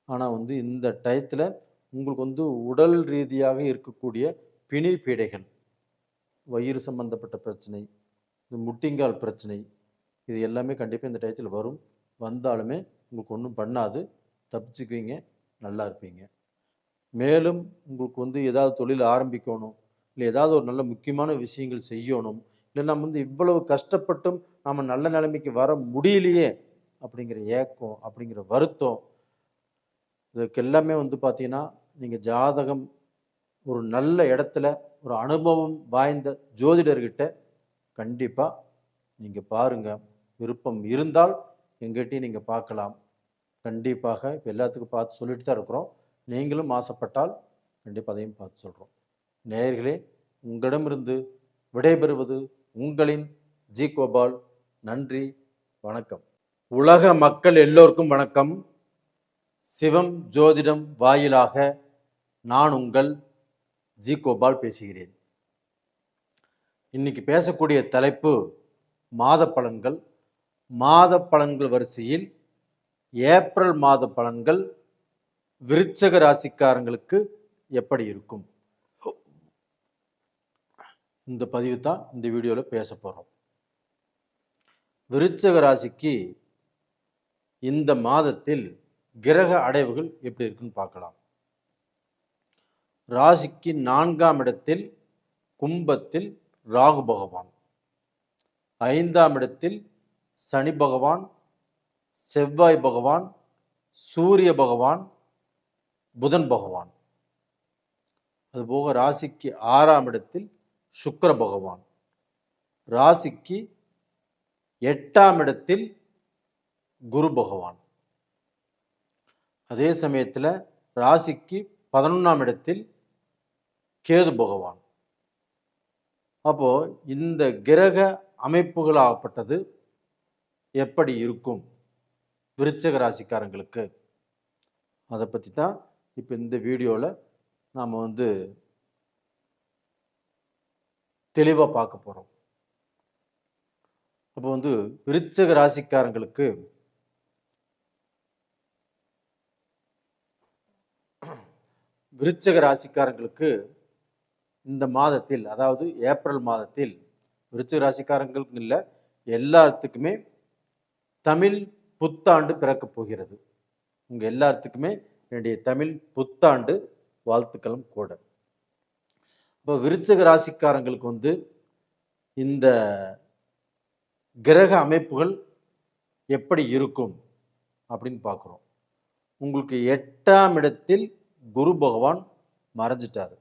ஆனால் வந்து இந்த டயத்தில் உங்களுக்கு வந்து உடல் ரீதியாக இருக்கக்கூடிய பிணை பீடைகள், வயிறு சம்பந்தப்பட்ட பிரச்சனை, இந்த முட்டிங்கால் பிரச்சனை, இது எல்லாமே கண்டிப்பாக இந்த டயத்தில் வரும். வந்தாலுமே உங்களுக்கு ஒன்றும் பண்ணாது, தப்பிச்சுக்குவீங்க, நல்லா இருப்பீங்க. மேலும் உங்களுக்கு வந்து ஏதாவது தொழில் ஆரம்பிக்கணும், இல்லை ஏதாவது ஒரு நல்ல முக்கியமான விஷயங்கள் செய்யணும், இல்லை நம்ம வந்து இவ்வளவு கஷ்டப்பட்டும் நம்ம நல்ல நிலைமைக்கு வர முடியலையே அப்படிங்கிற ஏக்கம், அப்படிங்கிற வருத்தம், இதுக்கு எல்லாமே வந்து பார்த்தீங்கன்னா நீங்கள் ஜாதகம் ஒரு நல்ல இடத்துல ஒரு அனுபவம் வாய்ந்த ஜோதிடர்கிட்ட கண்டிப்பாக நீங்கள் பாருங்கள். விருப்பம் இருந்தால் எங்கிட்டையும் நீங்கள் பார்க்கலாம். கண்டிப்பாக இப்போ எல்லாத்துக்கும் பார்த்து சொல்லிட்டு தான் இருக்கிறோம். நீங்களும் ஆசைப்பட்டால் கண்டிப்பாக அதையும் பார்த்து சொல்கிறோம். நேயர்களே, உங்களிடமிருந்து விடைபெறுவது உங்களின் ஜி கோபால். நன்றி, வணக்கம். உலக மக்கள் எல்லோருக்கும் வணக்கம். சிவம் ஜோதிடம் வாயிலாக நான் உங்கள் ஜி கோபால் பேசுகிறேன். இன்னைக்கு பேசக்கூடிய தலைப்பு மாத பலன்கள். மாத பலன்கள் வரிசையில் ஏப்ரல் மாத பலன்கள் விருச்சக ராசிக்காரங்களுக்கு எப்படி இருக்கும், இந்த பதிவு தான் இந்த வீடியோவில் பேச போகிறோம். விருச்சக ராசிக்கு இந்த மாதத்தில் கிரக அடைவுகள் எப்படி இருக்குன்னு பார்க்கலாம். ராசிக்கு 4ஆம் இடத்தில் கும்பத்தில் ராகு பகவான், 5ஆம் இடத்தில் சனி பகவான், செவ்வாய் பகவான், சூரிய பகவான், புதன் பகவான். அதுபோக ராசிக்கு 6ஆம் இடத்தில் சுக்கிர பகவான், ராசிக்கு 8ஆம் இடத்தில் குரு பகவான். அதே சமயத்தில் ராசிக்கு 11ஆம் இடத்தில் கேது பகவான். அப்போ இந்த கிரக அமைப்புகளாகப்பட்டது எப்படி இருக்கும் விருச்சக ராசிக்காரங்களுக்கு, அதை பற்றி தான் இப்போ இந்த வீடியோவில் நாம் தெளிவாக பார்க்க போகிறோம். அப்போ விருச்சக ராசிக்காரங்களுக்கு இந்த மாதத்தில், அதாவது ஏப்ரல் மாதத்தில், விருச்சிக ராசிக்காரங்களுக்கு இல்லை எல்லாத்துக்குமே தமிழ் புத்தாண்டு பிறக்கப் போகிறது. உங்கள் எல்லாத்துக்குமே என்னுடைய தமிழ் புத்தாண்டு வாழ்த்துக்களும் கூட. இப்போ விருச்சிக ராசிக்காரங்களுக்கு இந்த கிரக அமைப்புகள் எப்படி இருக்கும் அப்படின்னு பார்க்குறோம். உங்களுக்கு 8ஆம் இடத்தில் குரு பகவான் மறைஞ்சிட்டாரு.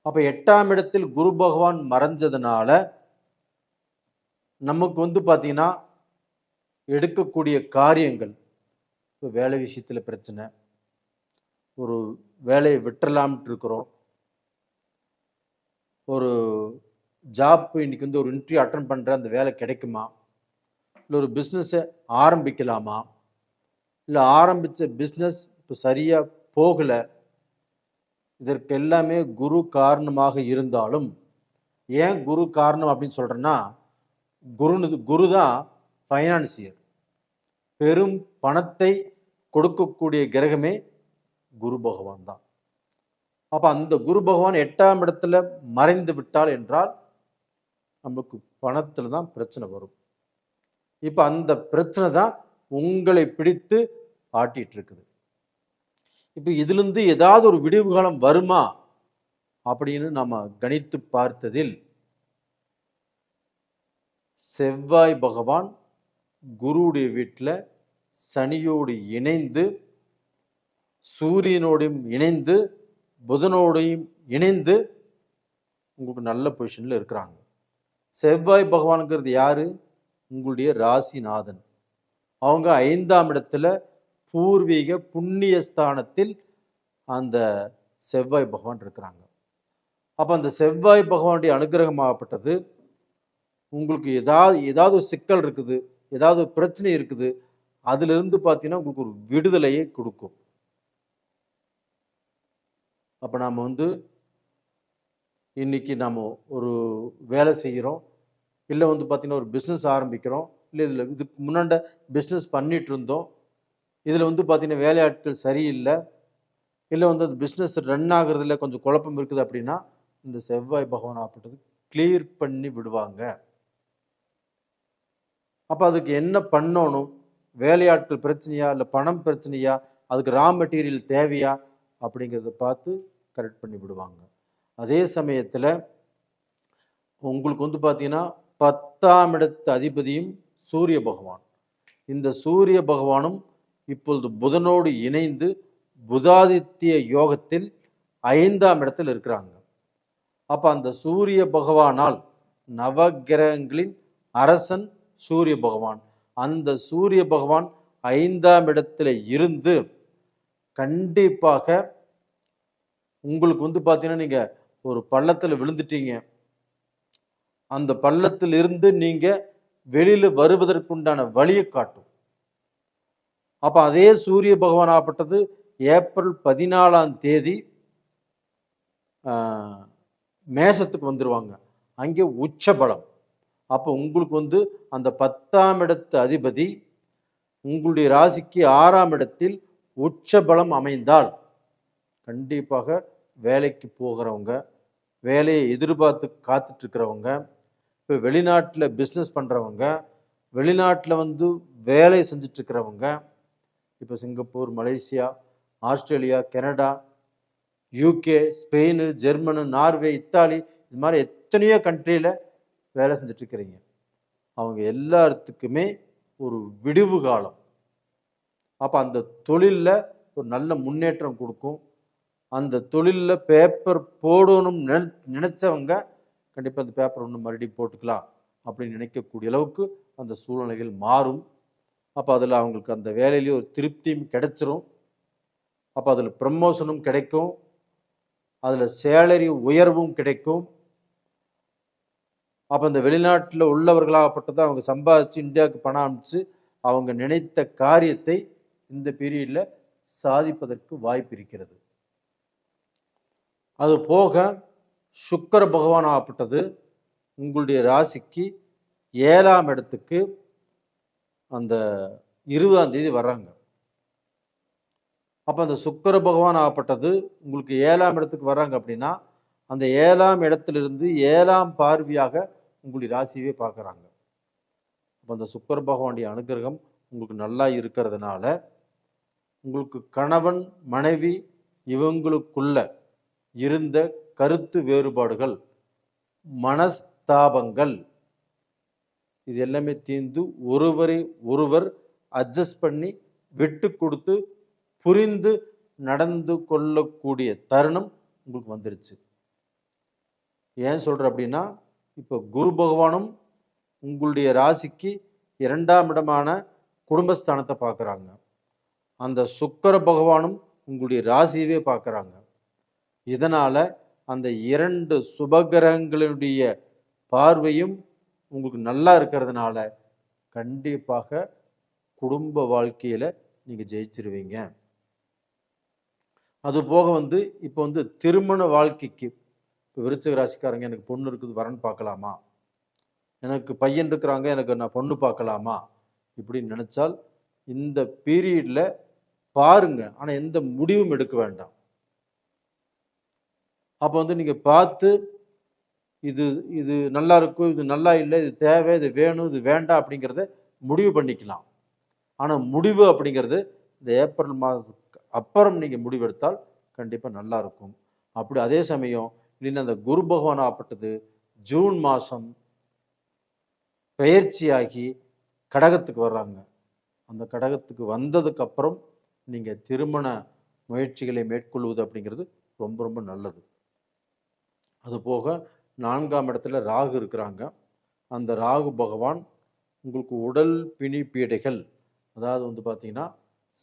அப்ப 8ஆம் இடத்தில் குரு பகவான் மறைஞ்சதுனால நமக்கு பார்த்தீங்கன்னா எடுக்கக்கூடிய காரியங்கள், இப்போ வேலை விஷயத்தில் பிரச்சனை, ஒரு வேலையை விட்டுறலாம்ட்டு இருக்கிறோம், ஒரு ஜாப் இன்னைக்கு ஒரு இன்டர்வியூ அட்டன் பண்ணுற அந்த வேலை கிடைக்குமா, இல்லை ஒரு பிஸ்னஸை ஆரம்பிக்கலாமா, இல்லை ஆரம்பித்த பிஸ்னஸ் இப்போ சரியாக போகலை, இதற்கு எல்லாமே குரு காரணமாக இருந்தாலும், ஏன் குரு காரணம் அப்படின்னு சொல்கிறேன்னா, குரு தான் ஃபைனான்சியர். பெரும் பணத்தை கொடுக்கக்கூடிய கிரகமே குரு பகவான் தான். அப்போ அந்த குரு பகவான் 8ஆம் இடத்துல மறைந்து விட்டால் என்றால் நமக்கு பணத்தில் தான் பிரச்சனை வரும். இப்போ அந்த பிரச்சனை தான் உங்களை பிடித்து ஆட்டிட்டு இருக்குது. இப்போ இதிலிருந்து ஏதாவது ஒரு விடிவு காலம் வருமா அப்படின்னு நம்ம கணித்து பார்த்ததில், செவ்வாய் பகவான் குருவுடைய வீட்டில் சனியோடு இணைந்து, சூரியனோடையும் இணைந்து, புதனோடையும் இணைந்து உங்களுக்கு நல்ல பொசிஷனில் இருக்கிறாங்க. செவ்வாய் பகவானுங்கிறது யாரு? உங்களுடைய ராசிநாதன். அவங்க 5ஆம் இடத்துல பூர்வீக புண்ணிய ஸ்தானத்தில் அந்த செவ்வாய் பகவான் இருக்கிறாங்க. அப்போ அந்த செவ்வாய் பகவானுடைய அனுகிரகமாகப்பட்டது உங்களுக்கு ஏதாவது சிக்கல் இருக்குது, ஏதாவது பிரச்சனை இருக்குது, அதிலிருந்து பார்த்தீங்கன்னா உங்களுக்கு ஒரு விடுதலையை கொடுக்கும். அப்போ நாம் இன்னைக்கு நாம் ஒரு வேலை செய்கிறோம், இல்லை பார்த்தீங்கன்னா ஒரு பிஸ்னஸ் ஆரம்பிக்கிறோம், இல்லை இதுக்கு முன்னாண்ட பிஸ்னஸ் பண்ணிட்டு இருந்தோம், இதில் பார்த்தீங்கன்னா வேலையாட்கள் சரியில்லை, இல்லை அந்த பிஸ்னஸ் ரன் ஆகுறதுல கொஞ்சம் குழப்பம் இருக்குது அப்படின்னா இந்த செவ்வாய் பகவான் ஆப்பட்டது கிளியர் பண்ணி விடுவாங்க. அப்போ அதுக்கு என்ன பண்ணணும், வேலையாட்கள் பிரச்சனையா, இல்லை பணம் பிரச்சனையா, அதுக்கு ரா மெட்டீரியல் தேவையா அப்படிங்கிறத பார்த்து கரெக்ட் பண்ணி விடுவாங்க. அதே சமயத்தில் உங்களுக்கு பார்த்தீங்கன்னா 10ஆம் இடத்து அதிபதியும் சூரிய பகவான். இந்த சூரிய பகவானும் இப்பொழுது புதனோடு இணைந்து புதாதித்ய யோகத்தில் 5ஆம் இடத்தில் இருக்கிறாங்க. அப்ப அந்த சூரிய பகவானால், நவகிரகங்களின் அரசன் சூரிய பகவான், அந்த சூரிய பகவான் 5ஆம் இடத்துல இருந்து கண்டிப்பாக உங்களுக்கு பார்த்தீங்கன்னா, நீங்க ஒரு பள்ளத்துல விழுந்துட்டீங்க, அந்த பள்ளத்தில் இருந்து நீங்க வெளியில வருவதற்குண்டான வழியை காட்டும். அப்ப அதே சூரிய பகவான் ஆகப்பட்டது ஏப்ரல் 14ஆம் தேதி மேசத்துக்கு வந்துருவாங்க. அங்கே உச்ச பலம். அப்போ உங்களுக்கு அந்த 10ஆம் இடத்து அதிபதி உங்களுடைய ராசிக்கு 6ஆம் இடத்தில் உச்ச பலம் அமைந்தால் கண்டிப்பாக வேலைக்கு போகிறவங்க, வேலையை எதிர்பார்த்து காத்துட்டு இருக்கிறவங்க, இப்போ வெளிநாட்டில் பிஸ்னஸ் பண்ணுறவங்க, வெளிநாட்டில் வேலை செஞ்சுட்டு இருக்கிறவங்க, இப்போ Singapore, Malaysia, Australia, Canada, UK, Spain, Germany, Norway, Italy, இது மாதிரி எத்தனையோ கண்ட்ரியில் வேலை செஞ்சுட்டு இருக்கிறீங்க. அவங்க எல்லாத்துக்குமே ஒரு விடிவு காலம். அப்போ அந்த தொழிலில் ஒரு நல்ல முன்னேற்றம் கொடுக்கும். அந்த தொழிலில் பேப்பர் போடணும்னு நினைச்சவங்க கண்டிப்பாக அந்த பேப்பர் ஒன்று மறுபடியும் போட்டுக்கலாம் அப்படின்னு நினைக்கக்கூடிய அளவுக்கு அந்த சூழ்நிலைகள் மாறும். அப்போ அதில் அவங்களுக்கு அந்த வேலையிலேயே ஒரு திருப்தியும் கிடைச்சிரும். அப்போ அதில் ப்ரமோஷனும் கிடைக்கும், அதில் சேலரி உயர்வும் கிடைக்கும். அப்போ இந்த வெளிநாட்டில் உள்ளவர்களாகப்பட்டதை அவங்க சம்பாதிச்சு இந்தியாவுக்கு பணம் அனுப்பிச்சு அவங்க நினைத்த காரியத்தை இந்த பீரியடில் சாதிப்பதற்கு வாய்ப்பு இருக்கிறது. அது போக சுக்கிர பகவான் ஆகப்பட்டது உங்களுடைய ராசிக்கு 7ஆம் இடத்துக்கு அந்த 20ஆம் தேதி வர்றாங்க. அப்போ அந்த சுக்கிர பகவான் ஆகப்பட்டது உங்களுக்கு 7ஆம் இடத்துக்கு வர்றாங்க அப்படின்னா அந்த 7ஆம் இடத்திலிருந்து 7ஆம் பார்வையாக உங்களுடைய ராசியவே பார்க்குறாங்க. அப்போ அந்த சுக்கிர பகவானுடைய அனுகிரகம் உங்களுக்கு நல்லா இருக்கிறதுனால உங்களுக்கு கணவன் மனைவி இவங்களுக்குள்ள இருந்த கருத்து வேறுபாடுகள், மனஸ்தாபங்கள், இது எல்லாமே தீர்ந்து ஒருவரை ஒருவர் அட்ஜஸ்ட் பண்ணி விட்டு கொடுத்து புரிந்து நடந்து கொள்ளக்கூடிய தருணம் உங்களுக்கு வந்துருச்சு. ஏன் சொல்ற அப்படின்னா, இப்போ குரு பகவானும் உங்களுடைய ராசிக்கு 2ஆம் இடமான குடும்பஸ்தானத்தை பார்க்குறாங்க. அந்த சுக்கிர பகவானும் உங்களுடைய ராசியவே பார்க்குறாங்க. இதனால அந்த 2 சுபகிரகங்களுடைய பார்வையும் உங்களுக்கு நல்லா இருக்கிறதுனால கண்டிப்பாக குடும்ப வாழ்க்கையில நீங்க ஜெயிச்சிருவீங்க. அது போக இப்போ திருமண வாழ்க்கைக்கு இப்போ விருச்சிக ராசிக்காரங்க எனக்கு பொண்ணு இருக்குது வரன் பார்க்கலாமா, எனக்கு பையன் இருக்கிறாங்க எனக்கு நான் பொண்ணு பார்க்கலாமா இப்படின்னு நினைச்சால் இந்த பீரியட்ல பாருங்க. ஆனால் எந்த முடிவும் எடுக்க வேண்டாம். அப்போ நீங்க பார்த்து இது இது நல்லா இருக்கும், இது நல்லா இல்லை, இது தேவை, இது வேணும், இது வேண்டாம் அப்படிங்கிறத முடிவு பண்ணிக்கலாம். ஆனால் முடிவு அப்படிங்கிறது இந்த ஏப்ரல் மாதத்துக்கு அப்புறம் நீங்கள் முடிவெடுத்தால் கண்டிப்பாக நல்லா இருக்கும். அப்படி அதே சமயம் இல்லைன்னா அந்த குரு பகவான் ஆகப்பட்டது ஜூன் மாதம் பெயர்ச்சியாகி கடகத்துக்கு வர்றாங்க. அந்த கடகத்துக்கு வந்ததுக்கு அப்புறம் நீங்கள் திருமண முயற்சிகளை மேற்கொள்வது அப்படிங்கிறது ரொம்ப ரொம்ப நல்லது. அது போக 4ஆம் இடத்துல ராகு இருக்கிறாங்க. அந்த ராகு பகவான் உங்களுக்கு உடல் பிணி பீடைகள், அதாவது பார்த்தீங்கன்னா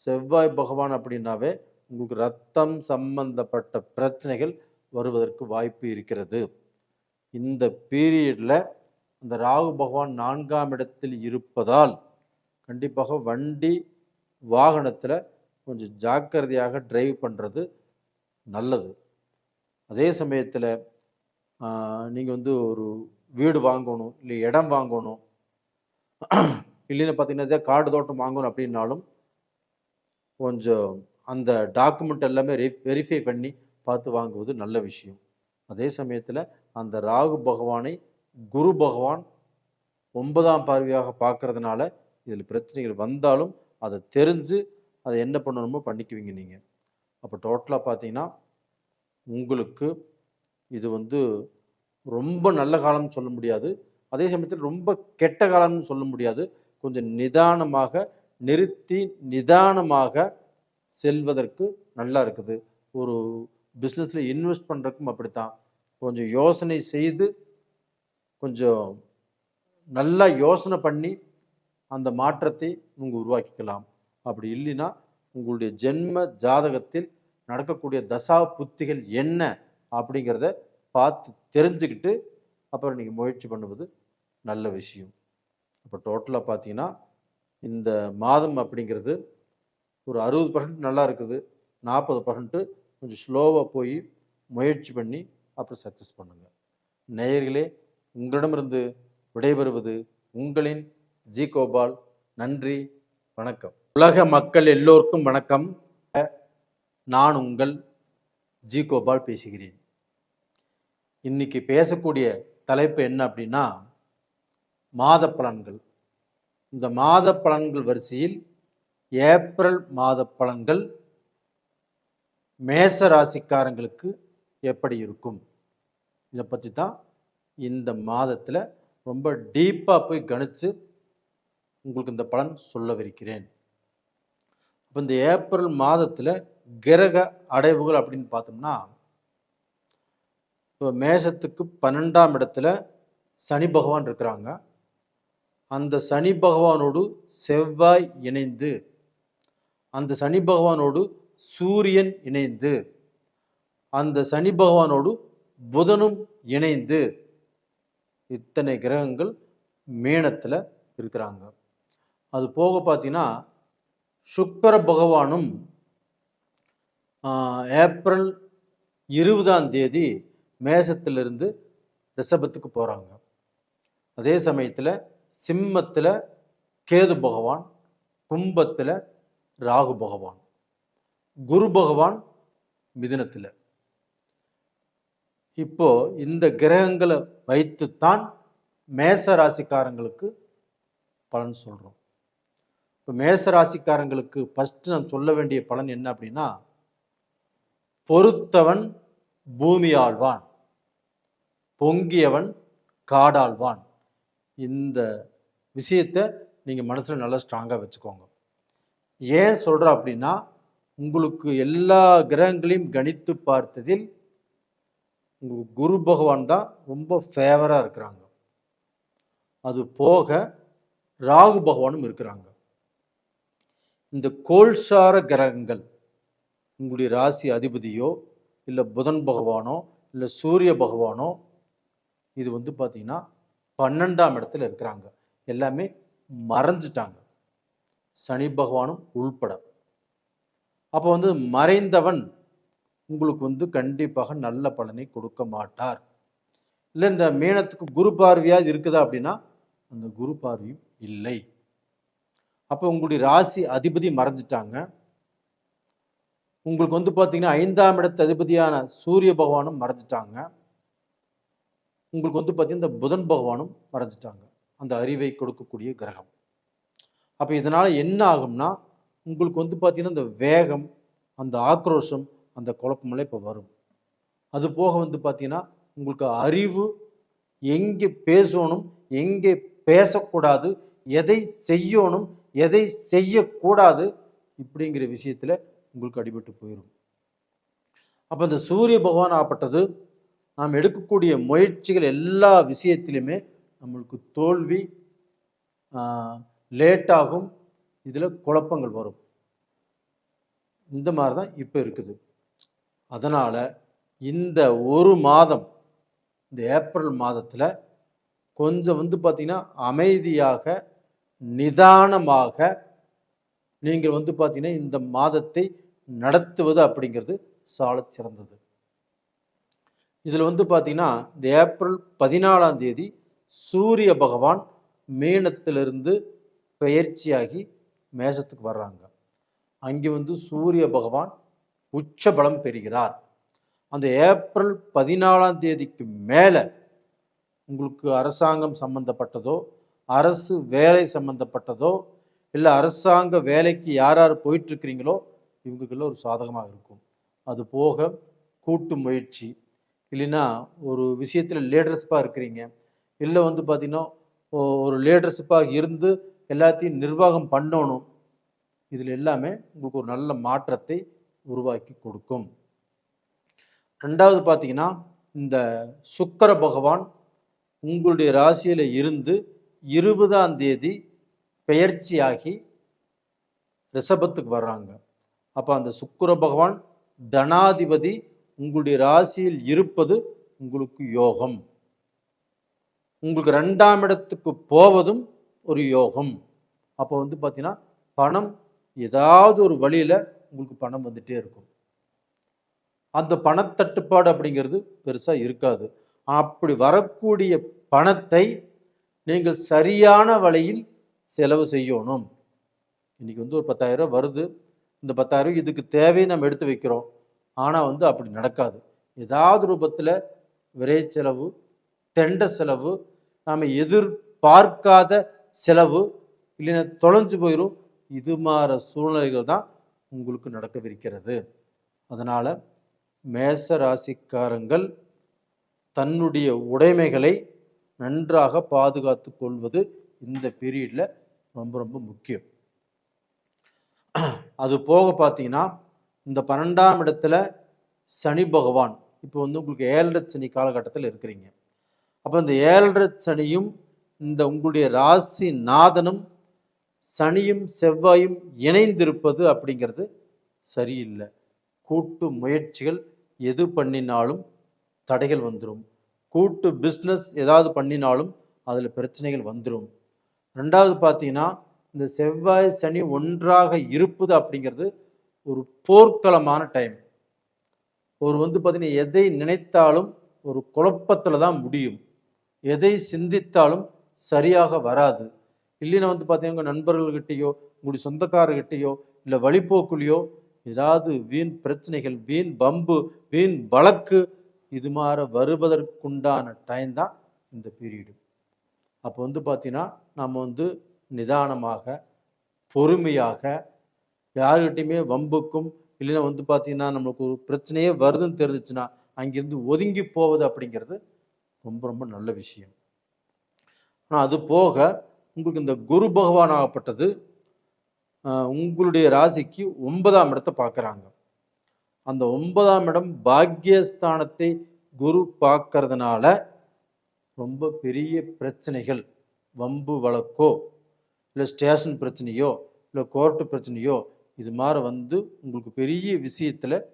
செவ்வாய் பகவான் அப்படின்னாவே உங்களுக்கு ரத்தம் சம்பந்தப்பட்ட பிரச்சனைகள் வருவதற்கு வாய்ப்பு இருக்கிறது. இந்த பீரியட்ல அந்த ராகு பகவான் 4ஆம் இடத்தில் இருப்பதால் கண்டிப்பாக வண்டி வாகனத்தில் கொஞ்சம் ஜாக்கிரதையாக டிரைவ் பண்ணுறது நல்லது. அதே சமயத்தில் நீங்கள் ஒரு வீடு வாங்கணும், இல்லை இடம் வாங்கணும், இல்லைன்னு பார்த்தீங்கன்னா காடு தோட்டம் வாங்கணும் அப்படின்னாலும் கொஞ்சம் அந்த டாக்குமெண்ட் எல்லாமே வெரிஃபை பண்ணி பார்த்து வாங்குவது நல்ல விஷயம். அதே சமயத்தில் அந்த ராகு பகவானை குரு பகவான் 9ஆம் பார்வையாக பார்க்கறதுனால இதில் பிரச்சனைகள் வந்தாலும் அதை தெரிஞ்சு அதை என்ன பண்ணணுமோ பண்ணிக்குவீங்க நீங்கள். அப்போ டோட்டலாக பார்த்தீங்கன்னா உங்களுக்கு இது ரொம்ப நல்ல காலம்னு சொல்ல முடியாது, அதே சமயத்தில் ரொம்ப கெட்ட காலம்னு சொல்ல முடியாது. கொஞ்சம் நிதானமாக நிறுத்தி நிதானமாக செல்வதற்கு நல்லா இருக்குது. ஒரு பிஸ்னஸில் இன்வெஸ்ட் பண்ணுறதுக்கும் அப்படித்தான். கொஞ்சம் யோசனை செய்து கொஞ்சம் நல்லா யோசனை பண்ணி அந்த மாற்றத்தை நீங்கள் உருவாக்கிக்கலாம். அப்படி இல்லைன்னா உங்களுடைய ஜென்ம ஜாதகத்தில் நடக்கக்கூடிய தசா புத்திகள் என்ன அப்படிங்கிறத பார்த்து தெரிஞ்சுக்கிட்டு அப்புறம் நீங்கள் முயற்சி பண்ணுவது நல்ல விஷயம். இப்போ டோட்டலாக பார்த்தீங்கன்னா இந்த மாதம் அப்படிங்கிறது ஒரு 60% நல்லா இருக்குது, 40% கொஞ்சம் ஸ்லோவாக போய் முயற்சி பண்ணி அப்புறம் சக்ஸஸ் பண்ணுங்கள். நேயர்களே, உங்களிடமிருந்து விடைபெறுவது உங்களின் ஜி கோபால். நன்றி, வணக்கம். உலக மக்கள் எல்லோருக்கும் வணக்கம். நான் உங்கள் ஜி கோபால் பேசுகிறேன். இன்னைக்கு பேசக்கூடிய தலைப்பு என்ன அப்படின்னா மாத பலன்கள். இந்த மாத பலன்கள் வரிசையில் ஏப்ரல் மாத பலன்கள் மேச ராசிக்காரங்களுக்கு எப்படி இருக்கும், இதை பற்றி தான் இந்த மாதத்தில் ரொம்ப டீப்பாக போய் கணித்து உங்களுக்கு இந்த பலன் சொல்லவிருக்கிறேன். இப்போ இந்த ஏப்ரல் மாதத்தில் கிரக அடைவுகள் அப்படின்னு பார்த்தோம்னா, இப்போ மேஷத்துக்கு 12ஆம் இடத்துல சனி பகவான் இருக்கிறாங்க. அந்த சனி பகவானோடு செவ்வாய் இணைந்து, அந்த சனி பகவானோடு சூரியன் இணைந்து, அந்த சனி பகவானோடு புதனும் இணைந்து இத்தனை கிரகங்கள் மீனத்தில் இருக்கிறாங்க. அது போக பார்த்தீங்கன்னா சுக்கிர பகவானும் ஏப்ரல் 20ஆம் தேதி மேசத்திலிருந்து ரிஷபத்துக்கு போகிறாங்க. அதே சமயத்தில் சிம்மத்தில் கேது பகவான், கும்பத்தில் ராகு பகவான், குரு பகவான் மிதுனத்தில். இப்போ இந்த கிரகங்களை வைத்துத்தான் மேச ராசிக்காரங்களுக்கு பலன் சொல்கிறோம். இப்போ மேச ராசிக்காரங்களுக்கு ஃபஸ்ட்டு நான் சொல்ல வேண்டிய பலன் என்ன அப்படின்னா, பொறுத்தவன் பூமி ஆழ்வான், பொங்கியவன் காடாழ்வான். இந்த விஷயத்தை நீங்கள் மனசில் நல்லா ஸ்ட்ராங்காக வச்சுக்கோங்க. ஏன் சொல்கிறேன் அப்படின்னா, உங்களுக்கு எல்லா கிரகங்களையும் கணித்து பார்த்ததில் உங்களுக்கு குரு பகவான் தான் ரொம்ப ஃபேவராக இருக்கிறாங்க. அது போக ராகு பகவானும் இருக்கிறாங்க. இந்த கோள்சார கிரகங்கள் உங்களுடைய ராசி அதிபதியோ இல்லை புதன் பகவானோ இல்லை சூரிய பகவானோ இது வந்து பார்த்தீங்கன்னா 12ஆம் இடத்துல இருக்கிறாங்க. எல்லாமே மறைஞ்சிட்டாங்க, சனி பகவானும் உள்பட. அப்போ வந்து மறைந்தவன் உங்களுக்கு வந்து கண்டிப்பாக நல்ல பலனை கொடுக்க மாட்டார். இல்லை இந்த மீனத்துக்கு குரு பார்வையாக இருக்குதா அப்படின்னா அந்த குரு பார்வையும் இல்லை. அப்போ உங்களுடைய ராசி அதிபதி மறைஞ்சிட்டாங்க. உங்களுக்கு வந்து பார்த்தீங்கன்னா 5ஆம் இடத்து அதிபதியான சூரிய பகவானும் மறைஞ்சிட்டாங்க. உங்களுக்கு வந்து பார்த்தீங்கன்னா இந்த புதன் பகவானும் மறைஞ்சிட்டாங்க, அந்த அறிவை கொடுக்கக்கூடிய கிரகம். அப்போ இதனால் என்ன ஆகும்னா, உங்களுக்கு வந்து பார்த்தீங்கன்னா இந்த வேகம், அந்த ஆக்ரோஷம், அந்த குழப்பமெல்லாம் இப்போ வரும். அது போக வந்து பார்த்தீங்கன்னா உங்களுக்கு அறிவு, எங்கே பேசணும் எங்கே பேசக்கூடாது, எதை செய்யணும் எதை செய்யக்கூடாது இப்படிங்கிற விஷயத்தில் உங்களுக்கு அடிபட்டு போயிடும். அப்போ இந்த சூரிய பகவான் ஆப்பட்டது நாம் எடுக்கக்கூடிய முயற்சிகள் எல்லா விஷயத்திலுமே நம்மளுக்கு தோல்வி, லேட்டாகும், இதில் குழப்பங்கள் வரும். இந்த மாதிரி தான் இப்போ இருக்குது. அதனால் இந்த ஒரு மாதம், இந்த ஏப்ரல் மாதத்தில் கொஞ்சம் வந்து பார்த்திங்கன்னா அமைதியாக நிதானமாக நீங்கள் வந்து பார்த்திங்கன்னா இந்த மாதத்தை நடத்துவது அப்படிங்கிறது சால சிறந்தது. இதில் வந்து பார்த்திங்கன்னா இந்த ஏப்ரல் 14ஆம் தேதி சூரிய பகவான் மீனத்திலிருந்து பெயர்ச்சியாகி மேஷத்துக்கு வர்றாங்க. அங்கே வந்து சூரிய பகவான் உச்ச பலம் பெறுகிறார். அந்த ஏப்ரல் 14ஆம் தேதிக்கு மேலே உங்களுக்கு அரசாங்கம் சம்பந்தப்பட்டதோ, அரசு வேலை சம்பந்தப்பட்டதோ, இல்லை அரசாங்க வேலைக்கு யார் யார் போயிட்டுருக்கிறீங்களோ இவங்களுக்கெல்லாம் ஒரு சாதகமாக இருக்கும். அது போக கூட்டு முயற்சி, இல்லைன்னா ஒரு விஷயத்தில் லீடர்ஷிப்பாக இருக்கிறீங்க, இல்லை வந்து பார்த்திங்கன்னா ஒரு லீடர்ஷிப்பாக இருந்து எல்லாத்தையும் நிர்வாகம் பண்ணணும், இதில் எல்லாமே உங்களுக்கு ஒரு நல்ல மாற்றத்தை உருவாக்கி கொடுக்கும். ரெண்டாவது பார்த்தீங்கன்னா, இந்த சுக்கிர பகவான் உங்களுடைய ராசியில் இருந்து 20ஆம் தேதி பெயர்ச்சியாகி ரிஷபத்துக்கு வர்றாங்க. அப்போ அந்த சுக்கிர பகவான் தனாதிபதி உங்களுடைய ராசியில் இருப்பது உங்களுக்கு யோகம். உங்களுக்கு 2ஆம் இடத்துக்கு போவதும் ஒரு யோகம். அப்போ வந்து பார்த்தீங்கன்னா பணம் ஏதாவது ஒரு வழியில் உங்களுக்கு பணம் வந்துட்டே இருக்கும். அந்த பணத்தட்டுப்பாடு அப்படிங்கிறது பெருசாக இருக்காது. அப்படி வரக்கூடிய பணத்தை நீங்கள் சரியான வழியில் செலவு செய்யணும். இன்னைக்கு வந்து ஒரு 10,000 வருது. இந்த 10,000 இதுக்கு தேவையை நம்ம எடுத்து வைக்கிறோம். ஆனால் வந்து அப்படி நடக்காது. ஏதாவது ரூபத்தில் விரை செலவு, தெண்ட செலவு, நாம் எதிர்பார்க்காத செலவு, இல்லைன்னா தொலைஞ்சு போயிடும். இது மாதிரி சூழ்நிலைகள் தான் உங்களுக்கு நடக்கவிருக்கிறது. அதனால் மேச ராசிக்காரங்கள் தன்னுடைய உடைமைகளை நன்றாக பாதுகாத்து கொள்வது இந்த பீரியடில் ரொம்ப ரொம்ப முக்கியம். அது போக பார்த்தீங்கன்னா, இந்த 12ஆம் இடத்துல சனி பகவான் இப்போ வந்து உங்களுக்கு 7.5 சனி காலகட்டத்தில் இருக்கிறீங்க. அப்போ இந்த 7.5 சனியும் இந்த உங்களுடைய ராசி நாதனும் சனியும் செவ்வாயும் இணைந்திருப்பது அப்படிங்கிறது சரியில்லை. கூட்டு முயற்சிகள் எது பண்ணினாலும் தடைகள் வந்துடும். கூட்டு பிஸ்னஸ் ஏதாவது பண்ணினாலும் அதில் பிரச்சனைகள் வந்துடும். ரெண்டாவது பார்த்தீங்கன்னா, இந்த செவ்வாய் சனி ஒன்றாக இருப்பது அப்படிங்கிறது ஒரு போர்க்களமான டைம். ஒரு வந்து பார்த்தீங்கன்னா எதை நினைத்தாலும் ஒரு குழப்பத்தில் தான் முடியும். எதை சிந்தித்தாலும் சரியாக வராது. இல்லைன்னா வந்து பார்த்தீங்கன்னா நண்பர்கள்கிட்டையோ உங்களுடைய சொந்தக்காரர்கிட்டையோ இல்லை வழிபோக்குலையோ ஏதாவது வீண் பிரச்சனைகள், வீண் பம்பு, வீண் வழக்கு இது மாதிரி வருவதற்குண்டான டைம் தான் இந்த பீரியடு. அப்போ வந்து பார்த்தீங்கன்னா நம்ம வந்து நிதானமாக, பொறுமையாக, யாருக்கிட்டையுமே வம்புக்கும் இல்லைன்னா வந்து பார்த்தீங்கன்னா நம்மளுக்கு ஒரு பிரச்சனையே வருதுன்னு தெரிஞ்சிச்சுன்னா அங்கேருந்து ஒதுங்கி போவது அப்படிங்கிறது ரொம்ப ரொம்ப நல்ல விஷயம். ஆனால் அது போக உங்களுக்கு இந்த குரு பகவான் ஆகப்பட்டது உங்களுடைய ராசிக்கு 9ஆம் இடத்தை பார்க்குறாங்க. அந்த 9ஆம் இடம் பாக்கியஸ்தானத்தை குரு பார்க்கறதுனால ரொம்ப பெரிய பிரச்சனைகள், வம்பு வழக்கோ இல்லை ஸ்டேஷன் பிரச்சனையோ இல்லை கோர்ட்டு பிரச்சனையோ இது மாதிரி வந்து உங்களுக்கு பெரிய விஷயத்தில்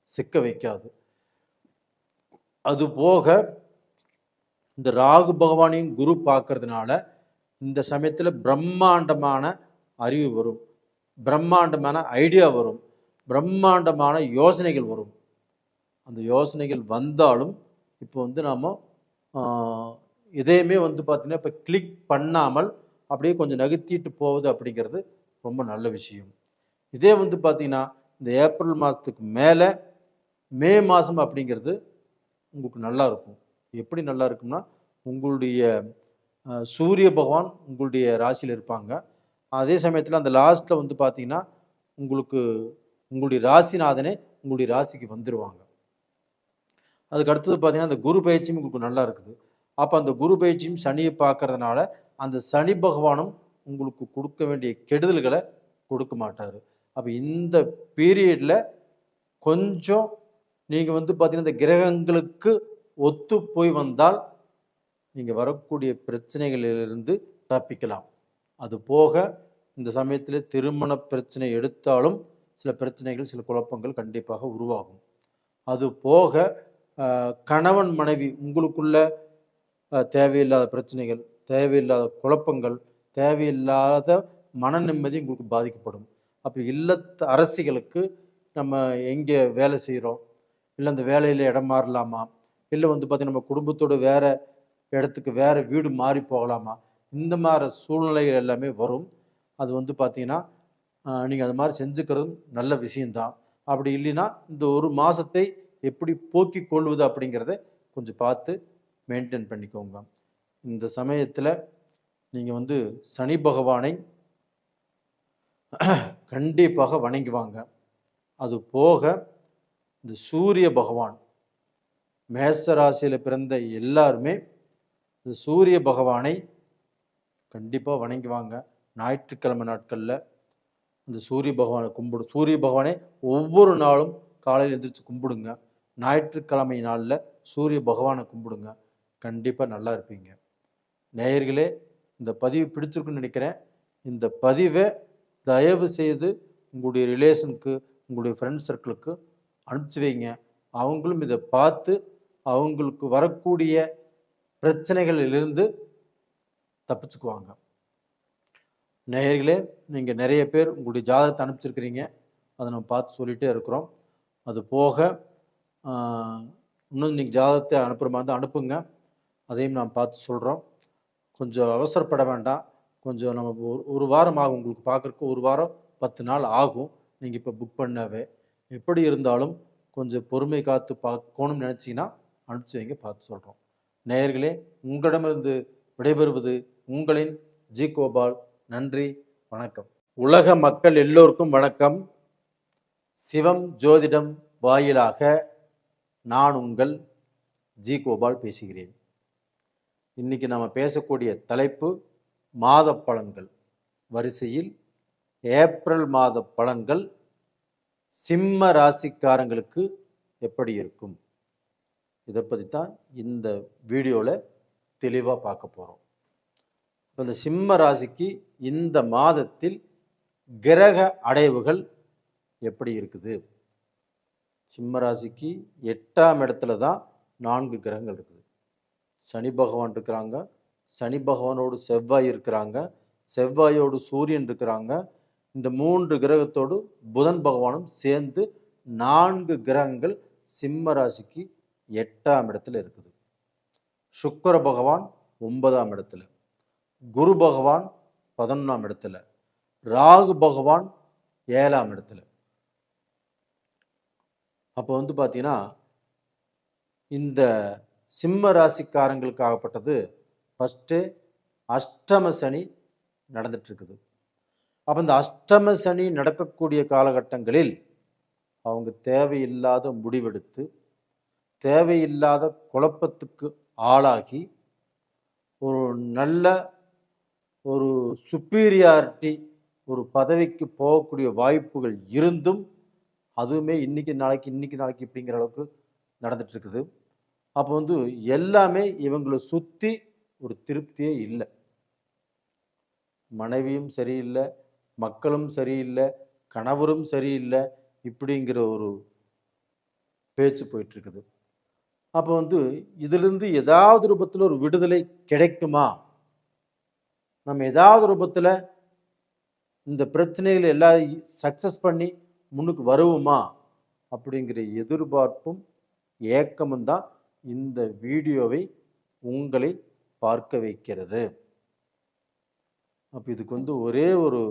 சிக்க வைக்காது. அது போக இந்த ராகு பகவானையும் குரு பார்க்கறதுனால இந்த சமயத்தில் பிரம்மாண்டமான அறிவு வரும், பிரம்மாண்டமான ஐடியா வரும், பிரம்மாண்டமான யோசனைகள் வரும். அந்த யோசனைகள் வந்தாலும் இப்போ வந்து நாம் எதையுமே வந்து பார்த்திங்கன்னா இப்போ கிளிக் பண்ணாமல் அப்படியே கொஞ்சம் நகர்த்திட்டு போகுது அப்படிங்கிறது ரொம்ப நல்ல விஷயம். இதே வந்து பார்த்திங்கன்னா இந்த ஏப்ரல் மாதத்துக்கு மேலே மே மாதம் அப்படிங்கிறது உங்களுக்கு நல்லா இருக்கும். எப்படி நல்லா இருக்கும்னா, உங்களுடைய சூரிய பகவான் உங்களுடைய ராசியில் இருப்பாங்க. அதே சமயத்தில் அந்த லாஸ்ட்டில் வந்து பார்த்திங்கன்னா உங்களுக்கு உங்களுடைய ராசிநாதனே உங்களுடைய ராசிக்கு வந்துடுவாங்க. அதுக்கு அடுத்தது பார்த்திங்கன்னா அந்த குரு பயிற்சியும் உங்களுக்கு நல்லா இருக்குது. அப்போ அந்த குரு பயிற்சியும் சனியை பார்க்கறதுனால அந்த சனி பகவானும் உங்களுக்கு கொடுக்க வேண்டிய கெடுதல்களை கொடுக்க மாட்டார். அப்போ இந்த பீரியடில் கொஞ்சம் நீங்கள் வந்து பார்த்திங்கன்னா இந்த கிரகங்களுக்கு ஒத்து போய் வந்தால் நீங்கள் வரக்கூடிய பிரச்சனைகளிலிருந்து தப்பிக்கலாம். அது போக இந்த சமயத்தில் திருமண பிரச்சனை எடுத்தாலும் சில பிரச்சனைகள், சில குழப்பங்கள் கண்டிப்பாக உருவாகும். அது போக கணவன் மனைவி உங்களுக்குள்ள தேவையில்லாத பிரச்சனைகள், தேவையில்லாத குழப்பங்கள், தேவையில்லாத மன நிம்மதி உங்களுக்கு பாதிக்கப்படும். அப்போ இல்லத்து அரசிகளுக்கு நம்ம எங்கே வேலை செய்கிறோம், இல்லை அந்த வேலையில் இடம் மாறலாமா, இல்லை வந்து பார்த்திங்கன்னா நம்ம குடும்பத்தோடு வேறு இடத்துக்கு வேறு வீடு மாறி போகலாமா, இந்த மாதிரி சூழ்நிலைகள் எல்லாமே வரும். அது வந்து பார்த்திங்கன்னா நீங்கள் அது மாதிரி செஞ்சுக்கிறதும் நல்ல விஷயந்தான். அப்படி இல்லைன்னா இந்த ஒரு மாதத்தை எப்படி போக்கிக் கொள்வது அப்படிங்கிறத கொஞ்சம் பார்த்து மெயின்டைன் பண்ணிக்கோங்க. இந்த சமயத்தில் நீங்கள் வந்து சனி பகவானை கண்டிப்பாக வணங்குவாங்க. அது போக இந்த சூரிய பகவான், மேச ராசியில் பிறந்த எல்லாருமே இந்த சூரிய பகவானை கண்டிப்பாக வணங்குவாங்க. ஞாயிற்றுக்கிழமை நாட்களில் அந்த சூரிய பகவானை சூரிய பகவானை ஒவ்வொரு நாளும் காலையில் எழுந்திரிச்சு கும்பிடுங்க. ஞாயிற்றுக்கிழமை நாளில் சூரிய பகவானை கும்பிடுங்க. கண்டிப்பாக நல்லா இருப்பீங்க. நேயர்களே, இந்த பதிவு பிடிச்சிருக்குன்னு நினைக்கிறேன். இந்த பதிவை தயவு செய்து உங்களுடைய ரிலேஷனுக்கு, உங்களுடைய ஃப்ரெண்ட் சர்க்கிளுக்கு அனுப்பிச்சி வைங்க. அவங்களும் இதை பார்த்து அவங்களுக்கு வரக்கூடிய பிரச்சனைகளிலிருந்து தப்பிச்சுக்குவாங்க. நேயர்களே, நீங்கள் நிறைய பேர் உங்களுடைய ஜாதகத்தை அனுப்பிச்சிருக்கிறீங்க. அதை நம்ம பார்த்து சொல்லிகிட்டே இருக்கிறோம். அது போக இன்னும் நீங்கள் ஜாதகத்தை அனுப்புகிற மாதிரி தான் அனுப்புங்க. அதையும் நான் பார்த்து சொல்கிறோம். கொஞ்சம் அவசரப்பட வேண்டாம். கொஞ்சம் நம்ம ஒரு வாரம் ஆகும் உங்களுக்கு பார்க்குறக்கு. ஒரு வாரம் 10 நாள் ஆகும் நீங்கள் இப்போ புக் பண்ணவே. எப்படி இருந்தாலும் கொஞ்சம் பொறுமை காத்து பார்க்கணும்னு நினச்சிங்கன்னா அனுப்பிச்சி வைங்க, பார்த்து சொல்கிறோம். நேயர்களே, உங்களிடமிருந்து விடைபெறுவது உங்களின் ஜி கோபால். நன்றி, வணக்கம். உலக மக்கள் எல்லோருக்கும் வணக்கம். சிவம் ஜோதிடம் வாயிலாக நான் உங்கள் ஜி கோபால் பேசுகிறேன். இன்னைக்கு நம்ம பேசக்கூடிய தலைப்பு மாத பலன்கள் வரிசையில் ஏப்ரல் மாத பலன்கள் சிம்ம ராசிக்காரங்களுக்கு எப்படி இருக்கும், இதை பற்றி தான் இந்த வீடியோவில் தெளிவாக பார்க்க போகிறோம். இந்த சிம்ம ராசிக்கு இந்த மாதத்தில் கிரக அடைவுகள் எப்படி இருக்குது? சிம்ம ராசிக்கு 8ஆம் இடத்துல தான் 4 கிரகங்கள் இருக்குது. சனி பகவான் இருக்கிறாங்க, சனி பகவானோடு செவ்வாய் இருக்கிறாங்க, செவ்வாயோடு சூரியன் இருக்கிறாங்க. இந்த 3 கிரகத்தோடு புதன் பகவானும் சேர்ந்து 4 கிரகங்கள் சிம்ம ராசிக்கு 8ஆம் இடத்துல இருக்குது. சுக்கிர பகவான் 9ஆம் இடத்துல, குரு பகவான் 11ஆம் இடத்துல, ராகு பகவான் 7ஆம் இடத்துல. அப்போ பார்த்தீங்கன்னா இந்த சிம்ம ராசிக்காரங்களுக்கு ஆகப்பட்டது ஃபஸ்ட்டு அஷ்டம சனி நடந்துட்டு இருக்குது. அப்போ இந்த அஷ்டம சனி நடக்கக்கூடிய காலகட்டங்களில் அவங்க தேவையில்லாத முடிவெடுத்து தேவையில்லாத குழப்பத்துக்கு ஆளாகி ஒரு நல்ல ஒரு சுப்பீரியாரிட்டி ஒரு பதவிக்கு போகக்கூடிய வாய்ப்புகள் இருந்தும் அதுவுமே இன்னைக்கு நாளைக்கு இப்படிங்கிற அளவுக்கு நடந்துட்டு இருக்குது. அப்போ எல்லாமே இவங்களை சுற்றி ஒரு திருப்தியே இல்லை. மனைவியும் சரியில்லை, மக்களும் சரியில்லை, கணவரும் சரியில்லை, இப்படிங்கிற ஒரு பேச்சு போயிட்டு இருக்குது. அப்போ இதிலிருந்து ஏதாவது ரூபத்தில் ஒரு விடுதலை கிடைக்குமா, நம்ம ஏதாவது ரூபத்தில் இந்த பிரச்சனைகளை எல்லாம் சக்சஸ் பண்ணி முன்னுக்கு வருவோமா அப்படிங்கிற எதிர்பார்ப்பும் ஏக்கமும் தான் இந்த வீடியோவை உங்களை பார்க்க வைக்கிறது. அப்போ இதுக்கு ஒரே ஒரு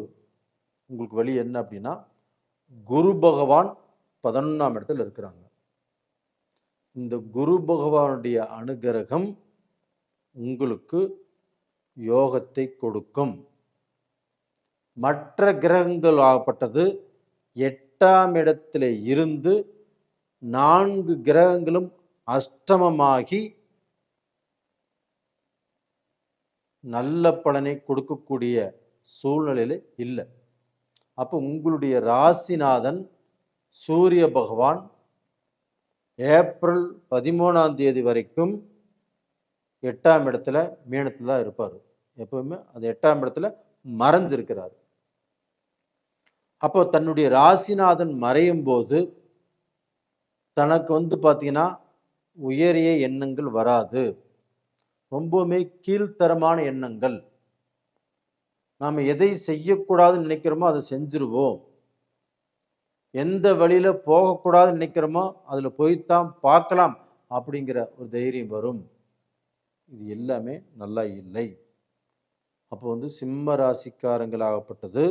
உங்களுக்கு வழி என்ன அப்படின்னா, குரு பகவான் 11ஆம் இடத்துல இருக்கிறாங்க. இந்த குரு பகவானுடைய அனுகிரகம் உங்களுக்கு யோகத்தை கொடுக்கும். மற்ற கிரகங்கள் ஆகப்பட்டது 8ஆம் இடத்துல இருந்து 4 கிரகங்களும் அஷ்டமமாகி நல்ல பலனை கொடுக்கக்கூடிய சூழ்நிலையில் இல்லை. அப்போ உங்களுடைய ராசிநாதன் சூரிய பகவான் ஏப்ரல் 13ஆம் தேதி வரைக்கும் 8ஆம் இடத்துல மீனத்தில் தான் இருப்பார். எப்பவுமே அது 8ஆம் இடத்துல மறைஞ்சிருக்கிறார். அப்போ தன்னுடைய ராசிநாதன் மறையும் போது தனக்கு பார்த்தீங்கன்னா உயரிய எண்ணங்கள் வராது. ரொம்பவுமே கீழ்த்தரமான எண்ணங்கள். நாம் எதை செய்யக்கூடாதுன்னு நினைக்கிறோமோ அதை செஞ்சிருவோம். எந்த வழியில போகக்கூடாதுன்னு நினைக்கிறோமோ அதில் போய்த்தான் பார்க்கலாம் அப்படிங்கிற ஒரு தைரியம் வரும். இது எல்லாமே நல்லா இல்லை. அப்போ சிம்ம ராசிக்காரங்களாகப்பட்டது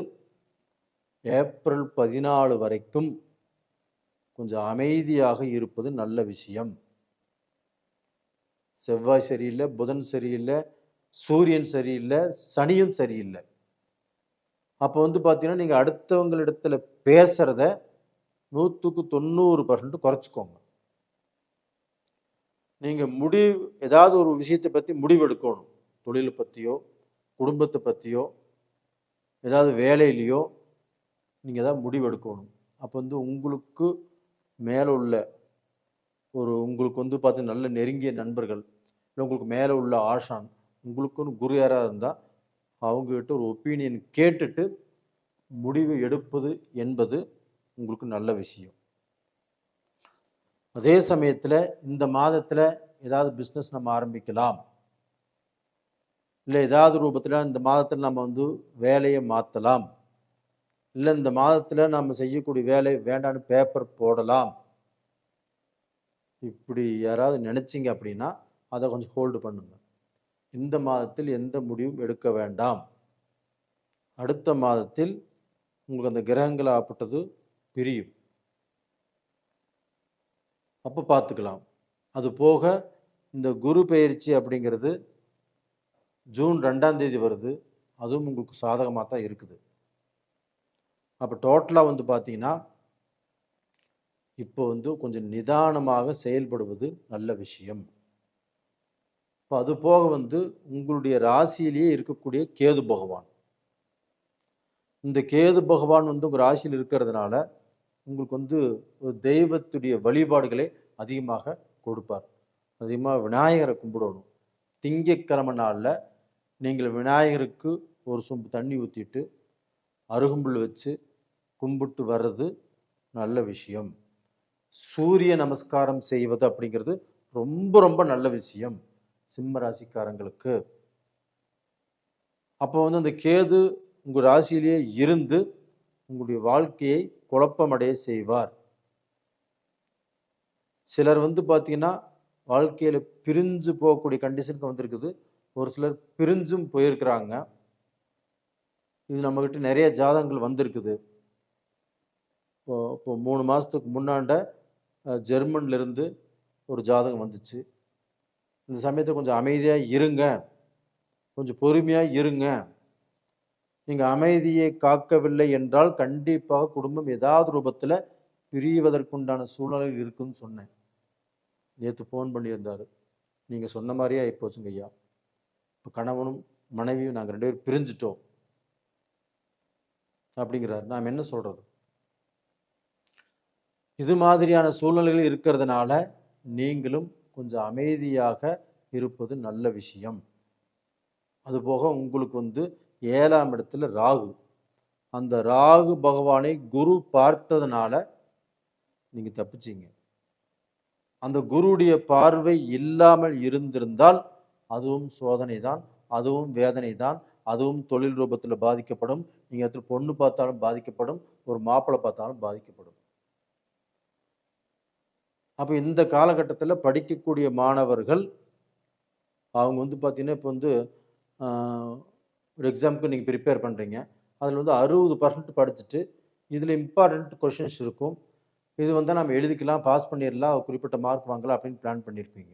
ஏப்ரல் 14 வரைக்கும் கொஞ்சம் அமைதியாக இருப்பது நல்ல விஷயம். செவ்வாய் சரியில்லை, புதன் சரியில்லை, சூரியன் சரியில்லை, சனியும் சரியில்லை. அப்போ பார்த்தீங்கன்னா நீங்கள் அடுத்தவங்களிடத்துல பேசுறத 100க்கு 90% குறைச்சிக்கோங்க. நீங்கள் ஏதாவது ஒரு விஷயத்தை பற்றி முடிவெடுக்கணும். தொழிலை பற்றியோ, குடும்பத்தை பற்றியோ, ஏதாவது வேலையிலையோ நீங்கள் ஏதாவது முடிவு எடுக்கணும். அப்போ வந்து உங்களுக்கு மேலே உள்ள உங்களுக்கு வந்து பார்த்து நல்ல நெருங்கிய நண்பர்கள், இல்லை உங்களுக்கு மேலே உள்ள ஆசான், உங்களுக்குன்னு குரு யாராக இருந்தால் அவங்ககிட்ட ஒரு ஒப்பீனியன் கேட்டுட்டு முடிவு எடுப்பது என்பது உங்களுக்கு நல்ல விஷயம். அதே சமயத்தில் இந்த மாதத்தில் ஏதாவது பிஸ்னஸ் நம்ம ஆரம்பிக்கலாம், இல்லை ஏதாவது ரூபத்தில் இந்த மாதத்தில் நம்ம வந்து வேலையை மாற்றலாம், இல்லை இந்த மாதத்தில் நம்ம செய்யக்கூடிய வேலை வேண்டான்னு பேப்பர் போடலாம், இப்படி யாராவது நினச்சிங்க அப்படின்னா அதை கொஞ்சம் ஹோல்டு பண்ணுங்க. இந்த மாதத்தில் எந்த முடிவும் எடுக்க வேண்டாம். அடுத்த மாதத்தில் உங்களுக்கு அந்த கிரகங்கள் ஆப்பட்டது பிரியும், அப்போ பார்த்துக்கலாம். அது போக இந்த குரு பெயர்ச்சி அப்படிங்கிறது ஜூன் 2ஆம் தேதி வருது, அதுவும் உங்களுக்கு சாதகமாக தான் இருக்குது. அப்போ டோட்டலாக வந்து பார்த்தீங்கன்னா இப்போ வந்து கொஞ்சம் நிதானமாக செயல்படுவது நல்ல விஷயம். இப்போ அது போக வந்து உங்களுடைய ராசியிலேயே இருக்கக்கூடிய கேது பகவான், இந்த கேது பகவான் வந்து உங்கள் ராசியில் இருக்கிறதுனால உங்களுக்கு வந்து ஒரு தெய்வத்துடைய வழிபாடுகளை அதிகமாக கொடுப்பார். அதிகமாக விநாயகரை கும்பிடணும். திங்கட்கிழமை நாளில் நீங்கள் விநாயகருக்கு ஒரு சொம்பு தண்ணி ஊற்றிட்டு அருகம்புல் வச்சு கும்பிட்டு வர்றது நல்ல விஷயம். சூரிய நமஸ்காரம் செய்வது அப்படிங்கிறது ரொம்ப ரொம்ப நல்ல விஷயம் சிம்ம ராசிக்காரங்களுக்கு. அப்போ வந்து அந்த கேது உங்கள் ராசியிலேயே இருந்து உங்களுடைய வாழ்க்கையை குழப்பமடைய செய்வார். சிலர் வந்து பார்த்தீங்கன்னா வாழ்க்கையில் பிரிஞ்சு போகக்கூடிய கண்டிஷனுக்கு வந்திருக்குது. ஒரு சிலர் பிரிஞ்சும் போயிருக்கிறாங்க. இது நம்மகிட்ட நிறைய ஜாதகங்கள் வந்திருக்குது. இப்போ 3 மாதத்துக்கு முன்னாண்ட ஜெர்மன்லேருந்து ஒரு ஜாதகம் வந்துச்சு. இந்த சமயத்தை கொஞ்சம் அமைதியாக இருங்க, கொஞ்சம் பொறுமையாக இருங்க. நீங்கள் அமைதியை காக்கவில்லை என்றால் கண்டிப்பாக குடும்பம் ஏதாவது ரூபத்தில் பிரிவதற்குண்டான சூழ்நிலை இருக்குன்னு சொன்னேன். நேற்று ஃபோன் பண்ணியிருந்தார். நீங்கள் சொன்ன மாதிரியே ஆகிப்போச்சுங்க ஐயா. இப்போ கணவனும் மனைவியும் நாங்கள் 2 பேரும் பிரிஞ்சிட்டோம் அப்படிங்கிறார். நாம் என்ன சொல்கிறது? இது மாதிரியான சூழ்நிலைகள் இருக்கிறதுனால நீங்களும் கொஞ்சம் அமைதியாக இருப்பது நல்ல விஷயம். அதுபோக உங்களுக்கு வந்து 7ஆம் இடத்துல ராகு, அந்த ராகு பகவானை குரு பார்த்ததுனால நீங்கள் தப்பிச்சிங்க. அந்த குருடைய பார்வை இல்லாமல் இருந்திருந்தால் அதுவும் சோதனை தான், அதுவும் வேதனை தான், அதுவும் தொழில் ரூபத்தில் பாதிக்கப்படும். நீங்கள் இடத்துல பொண்ணு பார்த்தாலும் பாதிக்கப்படும், ஒரு மாப்பிள்ளை பார்த்தாலும் பாதிக்கப்படும். அப்போ இந்த காலகட்டத்தில் படிக்கக்கூடிய மாணவர்கள் அவங்க வந்து பார்த்தீங்கன்னா இப்போ வந்து ஒரு எக்ஸாமுக்கு நீங்கள் ப்ரிப்பேர் பண்ணுறீங்க, அதில் வந்து 60% படிச்சுட்டு இதில் இம்பார்ட்டண்ட் கொஷின்ஸ் இருக்கும், இது வந்து நம்ம எழுதிக்கலாம், பாஸ் பண்ணிடலாம், குறிப்பிட்ட மார்க் வாங்கலாம் அப்படின்னு பிளான் பண்ணியிருப்பீங்க.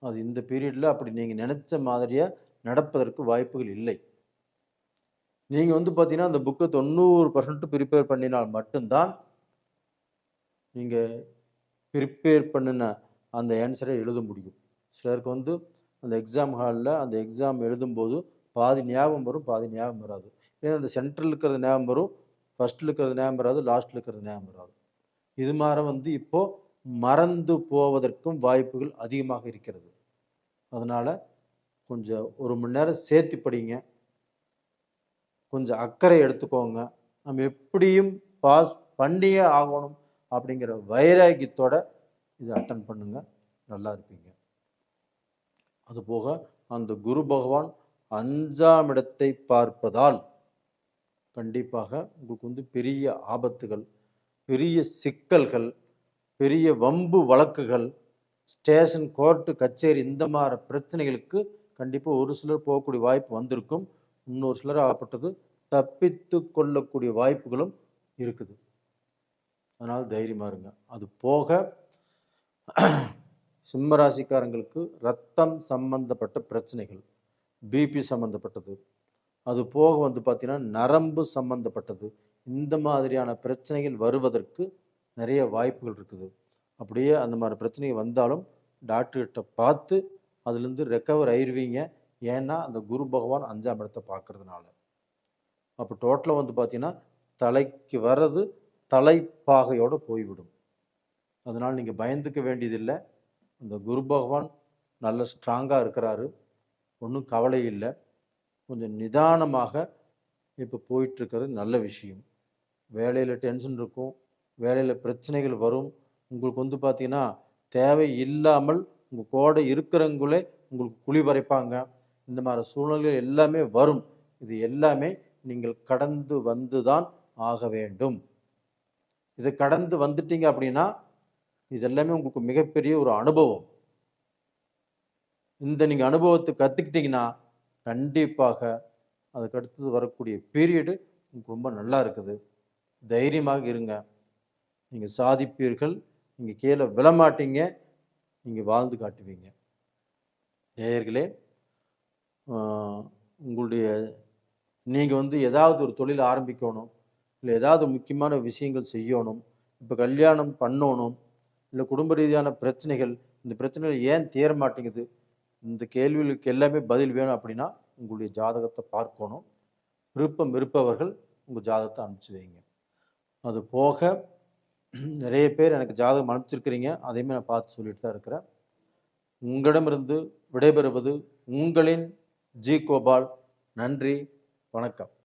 அது இந்த பீரியடில் அப்படி நீங்கள் நினச்ச மாதிரியாக நடப்பதற்கு வாய்ப்புகள் இல்லை. நீங்கள் வந்து பார்த்தீங்கன்னா அந்த புக்கை 90% ப்ரிப்பேர் பண்ணினால் மட்டும்தான் நீங்கள் ப்ரிப்பேர் பண்ணின அந்த ஆன்சரை எழுத முடியும். சிலருக்கு வந்து அந்த எக்ஸாம் ஹாலில் அந்த எக்ஸாம் எழுதும்போது பாதி ஞாபகம் வரும், பாதி ஞாபகம் வராது. ஏன்னா அந்த சென்ட்ரல் இருக்கிறது ஞாபகம் வரும், ஃபஸ்ட்டில் இருக்கிறது ஞாபகம் வராது, லாஸ்ட்டில் இருக்கிறது ஞாபகம் வராது. இது மாதிரி வந்து இப்போது மறந்து போவதற்கும் வாய்ப்புகள் அதிகமாக இருக்கிறது. அதனால் கொஞ்சம் 1 மணி நேரம் சேர்த்து படிங்க, கொஞ்சம் அக்கறை எடுத்துக்கோங்க. நம்ம எப்படியும் பாஸ் பண்ணியே ஆகணும் அப்படிங்கிற வைராக்கியத்தோட இதை அட்டன் பண்ணுங்க, நல்லா இருப்பீங்க. அதுபோக அந்த குரு பகவான் 5ஆம் இடத்தை பார்ப்பதால் கண்டிப்பாக உங்களுக்கு வந்து பெரிய ஆபத்துகள், பெரிய சிக்கல்கள், பெரிய வம்பு வழக்குகள், ஸ்டேஷன், கோர்ட்டு, கச்சேரி இந்த மாதிரி பிரச்சனைகளுக்கு கண்டிப்பாக ஒரு சிலர் போகக்கூடிய வாய்ப்பு வந்திருக்கும். இன்னொரு சிலர் ஆகப்பட்டது தப்பித்து கொள்ளக்கூடிய வாய்ப்புகளும் இருக்குது. அதனால் தைரியமாக இருங்க. அது போக சிம்மராசிக்காரங்களுக்கு ரத்தம் சம்பந்தப்பட்ட பிரச்சனைகள், பிபி சம்பந்தப்பட்டது, அது போக வந்து பார்த்தீங்கன்னா நரம்பு சம்பந்தப்பட்டது, இந்த மாதிரியான பிரச்சனைகள் வருவதற்கு நிறைய வாய்ப்புகள் இருக்குது. அப்படியே அந்த மாதிரி பிரச்சனைகள் வந்தாலும் டாக்டர்கிட்ட பார்த்து அதுலேருந்து ரெக்கவர் ஆயிடுவீங்க. ஏன்னா அந்த குரு பகவான் 5ஆம் இடத்தை பார்க்கறதுனால. அப்போ டோட்டலாக வந்து பார்த்தீங்கன்னா தலைக்கு வர்றது தலைப்பாகையோடு போய்விடும். அதனால் நீங்கள் பயந்துக்க வேண்டியதில்லை. இந்த குரு பகவான் நல்ல ஸ்ட்ராங்காக இருக்கிறாரு, ஒன்றும் கவலை இல்லை. கொஞ்சம் நிதானமாக இப்போ போயிட்டுருக்கிறது நல்ல விஷயம். வேலையில் டென்ஷன் இருக்கும், வேலையில் பிரச்சனைகள் வரும். உங்களுக்கு வந்து பார்த்தீங்கன்னா தேவை இல்லாமல் உங்கள் கூட இருக்கிறவங்களே உங்களுக்கு குழி பறைப்பாங்க. இந்த மாதிரி சூழ்நிலைகள் எல்லாமே வரும். இது எல்லாமே நீங்கள் கடந்து வந்து தான் ஆக வேண்டும். இதை கடந்து வந்துட்டீங்க அப்படின்னா இது எல்லாமே உங்களுக்கு மிகப்பெரிய ஒரு அனுபவம். இந்த நீங்கள் அனுபவத்தை கற்றுக்கிட்டிங்கன்னா கண்டிப்பாக அதுக்கு அடுத்தது வரக்கூடிய பீரியடு உங்களுக்கு ரொம்ப நல்லா இருக்குது. தைரியமாக இருங்க, நீங்கள் சாதிப்பீர்கள். நீங்கள் கீழே விழமாட்டீங்க, நீங்கள் வாழ்ந்து காட்டுவீங்க. நேயர்களே, உங்களுடைய நீங்கள் வந்து ஏதாவது ஒரு தொழில் ஆரம்பிக்கணும், இல்லை ஏதாவது முக்கியமான விஷயங்கள் செய்யணும், இப்போ கல்யாணம் பண்ணணும், இல்லை குடும்ப ரீதியான பிரச்சனைகள், இந்த பிரச்சனைகள் ஏன் தீர மாட்டேங்குது, இந்த கேள்விகளுக்கு எல்லாமே பதில் வேணும் அப்படின்னா உங்களுடைய ஜாதகத்தை பார்க்கணும். விருப்பம் இருப்பவர்கள் உங்கள் ஜாதகத்தை அனுப்பிச்சி வைங்க. அது போக நிறைய பேர் எனக்கு ஜாதகம் அனுப்பிச்சிருக்கிறீங்க, அதையுமே நான் பார்த்து சொல்லிட்டு தான் இருக்கிறேன். உங்களிடமிருந்து விடைபெறுவது உங்களின் ஜி கோபால். நன்றி, வணக்கம்.